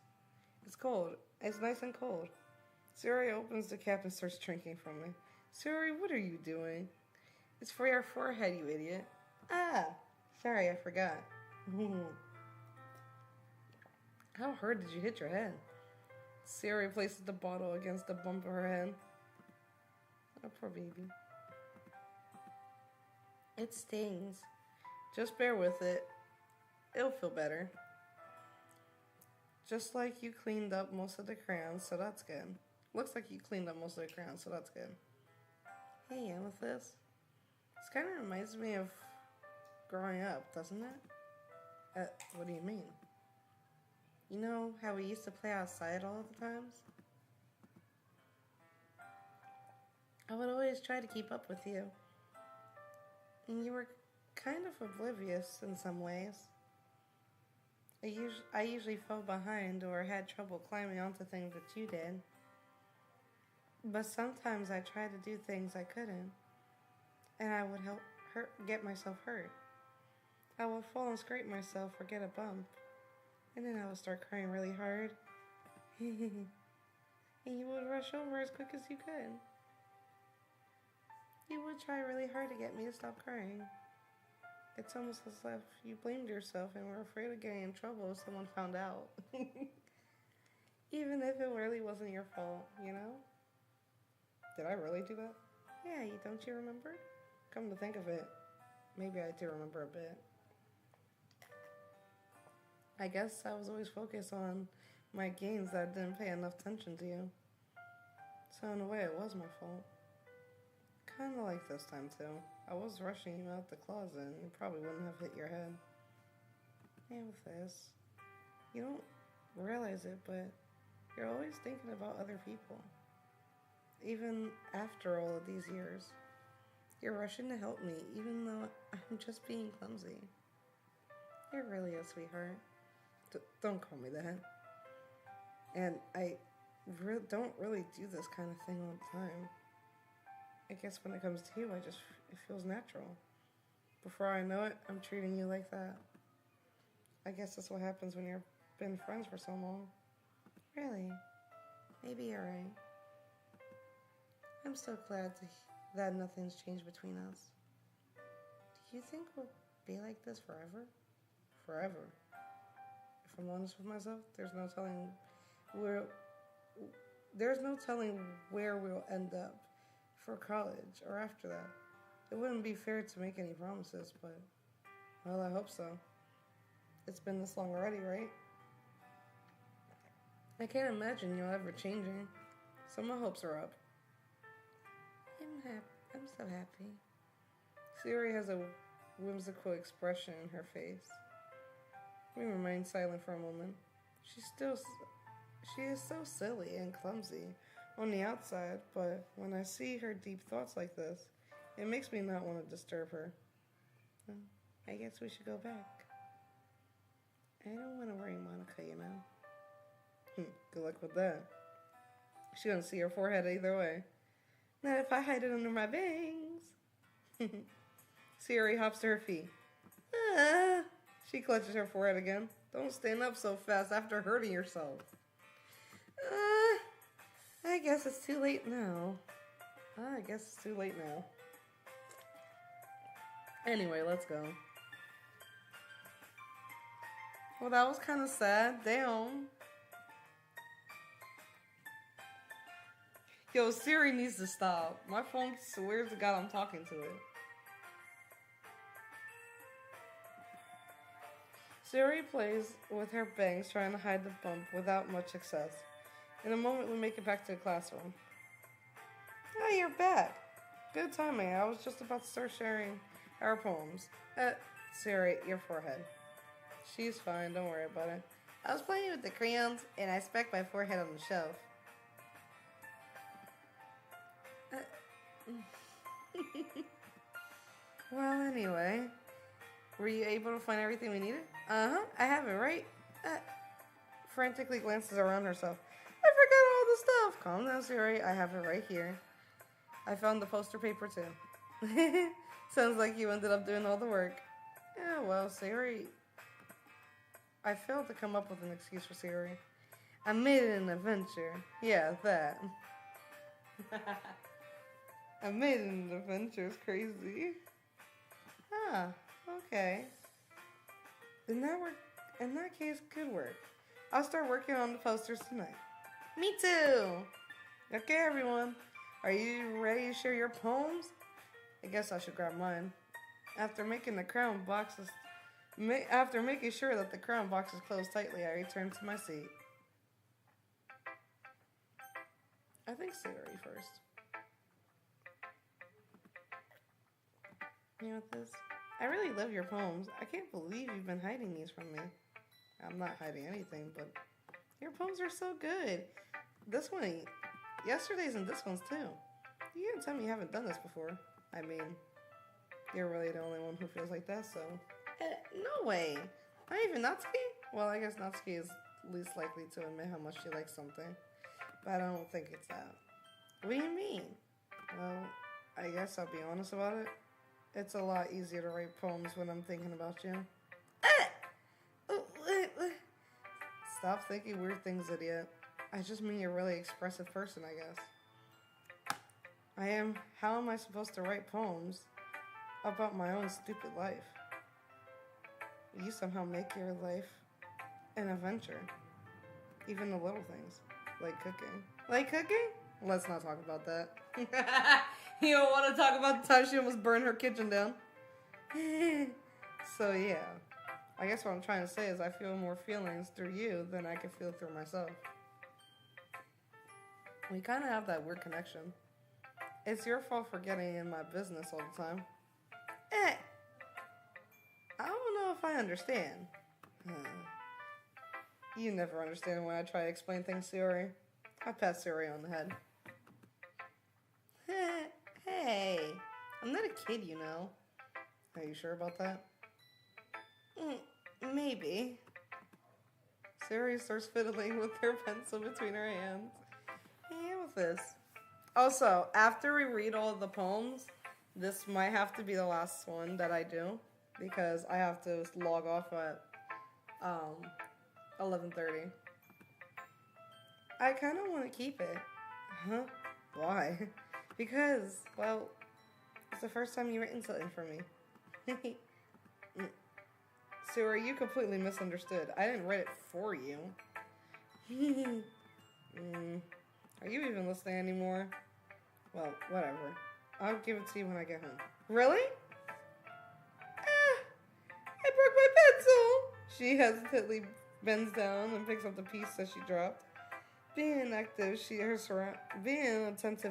It's cold. It's nice and cold. Sayori opens the cap and starts drinking from it. Sayori, what are you doing? It's for your forehead, you idiot. Ah, sorry, I forgot. How hard did you hit your head? Sayori places the bottle against the bump of her head. Oh, poor baby. It stings. Just bear with it. It'll feel better. Just like you cleaned up most of the crayons, so that's good. Looks like you cleaned up most of the crayons, so that's good. Hey, Amethyst. This kind of reminds me of growing up, doesn't it? What do you mean? You know how we used to play outside all the times? I would always try to keep up with you. And you were kind of oblivious in some ways. I usually fell behind or had trouble climbing onto things that you did. But sometimes I tried to do things I couldn't. And I would get myself hurt. I would fall and scrape myself or get a bump. And then I would start crying really hard. And you would rush over as quick as you could. You would try really hard to get me to stop crying. It's almost as if you blamed yourself and were afraid of getting in trouble if someone found out. Even if it really wasn't your fault, you know? Did I really do that? Yeah, don't you remember? Come to think of it, maybe I do remember a bit. I guess I was always focused on my gains that I didn't pay enough attention to you. So in a way, it was my fault. Kinda like this time too. I was rushing you out the closet and you probably wouldn't have hit your head. And with this, you don't realize it, but you're always thinking about other people. Even after all of these years. You're rushing to help me, even though I'm just being clumsy. You're really a sweetheart. Don't call me that. And I don't really do this kind of thing all the time. I guess when it comes to you, it feels natural. Before I know it, I'm treating you like that. I guess that's what happens when you've been friends for so long. Really? Maybe you're right. I'm so glad that nothing's changed between us. Do you think we'll be like this forever? Forever. If I'm honest with myself, there's no telling where we'll end up for college or after that. It wouldn't be fair to make any promises, but, well, I hope so. It's been this long already, right? I can't imagine you'll ever changing, so my hopes are up. I'm so happy. Siri has a whimsical expression in her face. We remain silent for a moment. She is so silly and clumsy on the outside, but when I see her deep thoughts like this, it makes me not want to disturb her. Well, I guess we should go back. I don't want to worry Monica, you know. Good luck with that. She doesn't see her forehead either way. Not if I hide it under my bangs. Siri hops to her feet. Ah! She clutches her forehead again. Don't stand up so fast after hurting yourself. I guess it's too late now. Anyway, let's go. Well, that was kind of sad. Damn. Yo, Siri needs to stop. My phone swears to God I'm talking to it. Siri plays with her bangs, trying to hide the bump without much success. In a moment, we make it back to the classroom. Oh, you're back. Good timing. I was just about to start sharing our poems. Siri, your forehead. She's fine. Don't worry about it. I was playing with the crayons, and I specked my forehead on the shelf. Well, anyway. Were you able to find everything we needed? Uh-huh. I have it, right? Frantically glances around herself. I forgot all the stuff. Calm down, Siri. I have it right here. I found the poster paper, too. Sounds like you ended up doing all the work. Yeah, well, Siri... I failed to come up with an excuse for Siri. I made it an adventure. Yeah, that. I made it an adventure. It's crazy. Ah, okay. In that case, good work. I'll start working on the posters tonight. Me too. Okay, everyone. Are you ready to share your poems? I guess I should grab mine. After making sure that the crown box is closed tightly, I return to my seat. I think Siri first. You know what this? I really love your poems. I can't believe you've been hiding these from me. I'm not hiding anything, but your poems are so good. This one, yesterday's and this one's too. You can't tell me you haven't done this before. I mean, you're really the only one who feels like that, so... no way. Not even Natsuki? Well, I guess Natsuki is least likely to admit how much she likes something. But I don't think it's that. What do you mean? Well, I guess I'll be honest about it. It's a lot easier to write poems when I'm thinking about you. Stop thinking weird things, idiot. I just mean you're a really expressive person, I guess. I am. How am I supposed to write poems about my own stupid life? You somehow make your life an adventure. Even the little things. Like cooking. Like cooking? Let's not talk about that. You don't want to talk about the time she almost burned her kitchen down. So yeah. I guess what I'm trying to say is I feel more feelings through you than I can feel through myself. We kind of have that weird connection. It's your fault for getting in my business all the time. I don't know if I understand. You never understand when I try to explain things, Siri. I pat Siri on the head. Hey, I'm not a kid, you know. Are you sure about that? Maybe. Siri starts fiddling with her pencil between her hands. Hey, with this. Also, after we read all of the poems, this might have to be the last one that I do because I have to log off at 11:30. I kind of want to keep it. Huh? Why? Because, well, it's the first time you've written something for me. Sarah, you completely misunderstood. I didn't write it for you. Are you even listening anymore? Well, whatever. I'll give it to you when I get home. Really? I broke my pencil! She hesitantly bends down and picks up the piece that she dropped. Being attentive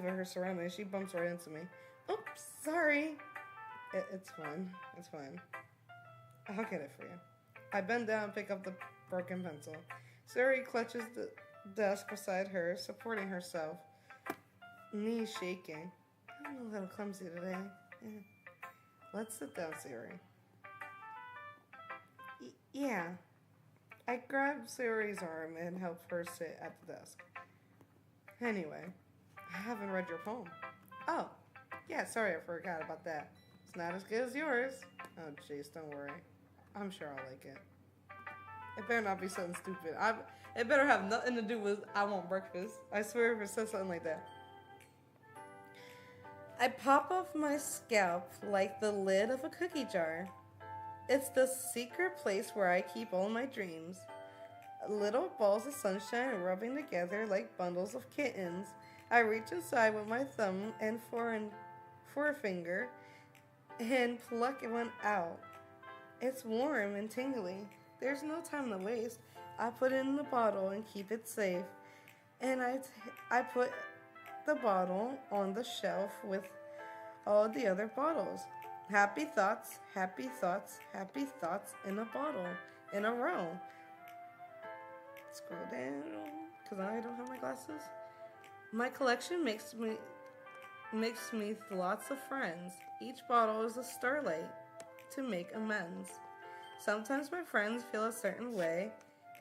of her surroundings, she bumps right into me. Oops, sorry. It's fine. It's fine. I'll get it for you. I bend down and pick up the broken pencil. Suri clutches the desk beside her, supporting herself. Knees shaking. I'm a little clumsy today. Let's sit down, Suri. Yeah. I grabbed Suri's arm and helped her sit at the desk. Anyway, I haven't read your poem. Oh, yeah, sorry, I forgot about that. It's not as good as yours. Oh, jeez, don't worry. I'm sure I'll like it. It better not be something stupid. It better have nothing to do with I want breakfast. I swear if it says something like that. I pop off my scalp like the lid of a cookie jar. It's the secret place where I keep all my dreams. Little balls of sunshine rubbing together like bundles of kittens. I reach inside with my thumb and forefinger and pluck one out. It's warm and tingly. There's no time to waste. I put it in the bottle and keep it safe. And I put the bottle on the shelf with all the other bottles. Happy thoughts, happy thoughts, happy thoughts in a bottle, in a row. Scroll down, because I don't have my glasses. My collection makes me lots of friends. Each bottle is a starlight to make amends. Sometimes my friends feel a certain way.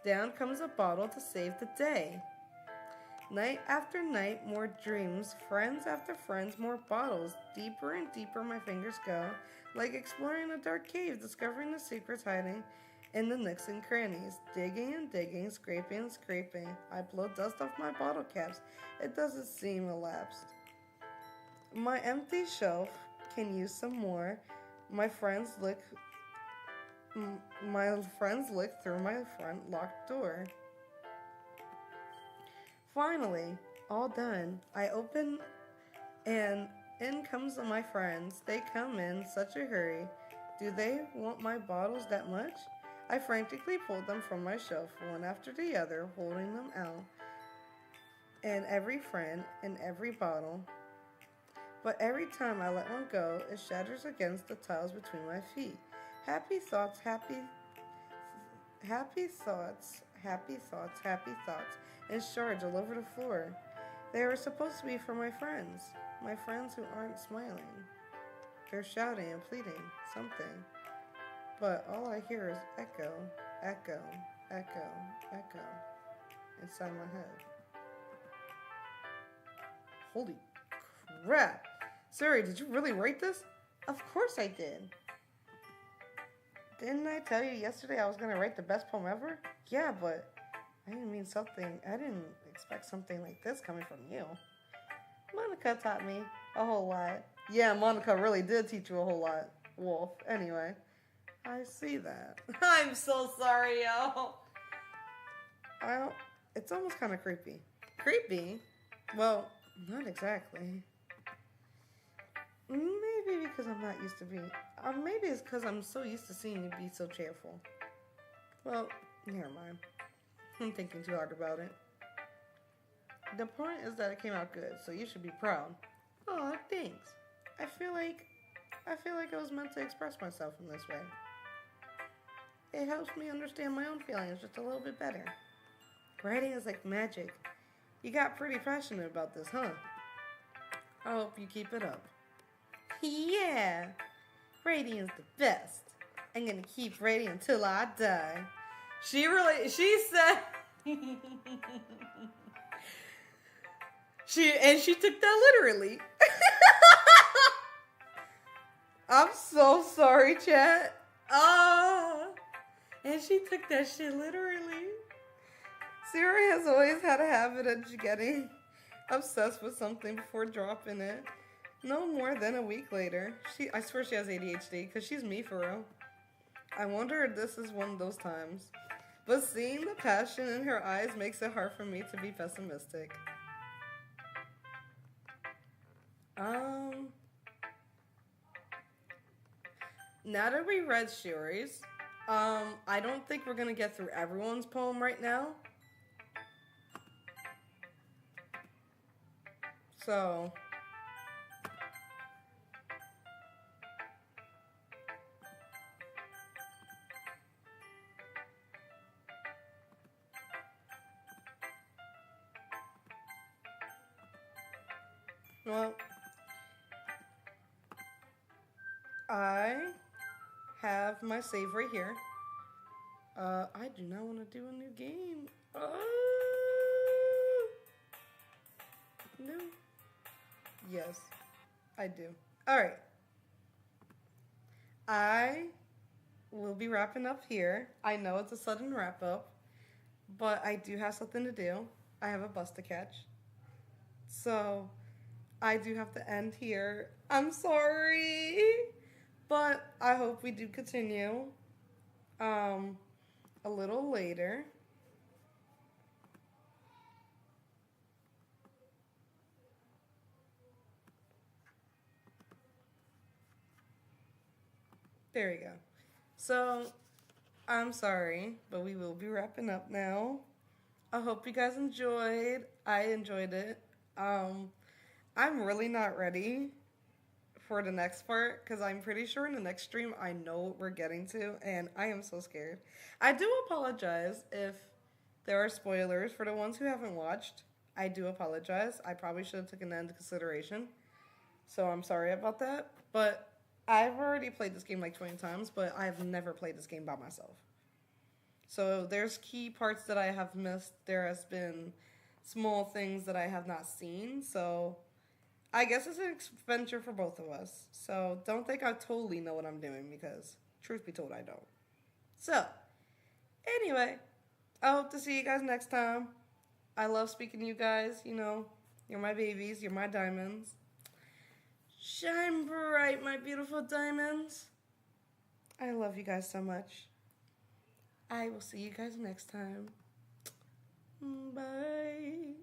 Down comes a bottle to save the day. Night after night, more dreams, friends after friends, more bottles. Deeper and deeper my fingers go, like exploring a dark cave, discovering the secrets hiding in the nooks and crannies. Digging and digging, scraping and scraping. I blow dust off my bottle caps. It doesn't seem elapsed. My empty shelf can use some more. My friends look through my front locked door. Finally, all done. I open and in comes my friends. They come in such a hurry. Do they want my bottles that much? I frantically pulled them from my shelf, one after the other, holding them out. And every friend and every bottle. But every time I let one go, it shatters against the tiles between my feet. Happy thoughts, happy thoughts, happy thoughts, happy thoughts, and shards all over the floor. They were supposed to be for my friends who aren't smiling. They're shouting and pleading something, but all I hear is echo, echo, echo, echo inside my head. Holy crap! Suri, did you really write this? Of course I did. Didn't I tell you yesterday I was going to write the best poem ever? Yeah, but I didn't expect something like this coming from you. Monica taught me a whole lot. Yeah, Monica really did teach you a whole lot, Wolf. Anyway, I see that. I'm so sorry, y'all. It's almost kind of creepy. Creepy? Well, not exactly. Maybe because I'm not used to being... maybe it's because I'm so used to seeing you be so cheerful. Well, never mind. I'm thinking too hard about it. The point is that it came out good, so you should be proud. Oh, thanks. I feel like I was meant to express myself in this way. It helps me understand my own feelings just a little bit better. Writing is like magic. You got pretty passionate about this, huh? I hope you keep it up. Yeah! Writing is the best. I'm gonna keep writing until I die. She said... She took that literally. I'm so sorry, chat. And she took that shit literally. Siri has always had a habit of getting obsessed with something before dropping it. No more than a week later. I swear she has ADHD, because she's me for real. I wonder if this is one of those times. But seeing the passion in her eyes makes it hard for me to be pessimistic. Now that we read Shuri's, I don't think we're gonna get through everyone's poem right now. So, well, I have my save right here. I do not want to do a new game. No. Yes, I do. All right. I will be wrapping up here. I know it's a sudden wrap up, but I do have something to do. I have a bus to catch. So I do have to end here. I'm sorry, but I hope we do continue a little later. There we go. So, I'm sorry, but we will be wrapping up now. I hope you guys enjoyed. I enjoyed it. I'm really not ready for the next part, because I'm pretty sure in the next stream I know what we're getting to, and I am so scared. I do apologize if there are spoilers for the ones who haven't watched. I do apologize. I probably should have taken that into consideration. So I'm sorry about that. But I've already played this game like 20 times, but I've never played this game by myself. So there's key parts that I have missed. There has been small things that I have not seen. So I guess it's an adventure for both of us. So don't think I totally know what I'm doing, because truth be told, I don't. So anyway, I hope to see you guys next time. I love speaking to you guys. You know, you're my babies. You're my diamonds. Shine bright, my beautiful diamonds. I love you guys so much. I will see you guys next time. Bye.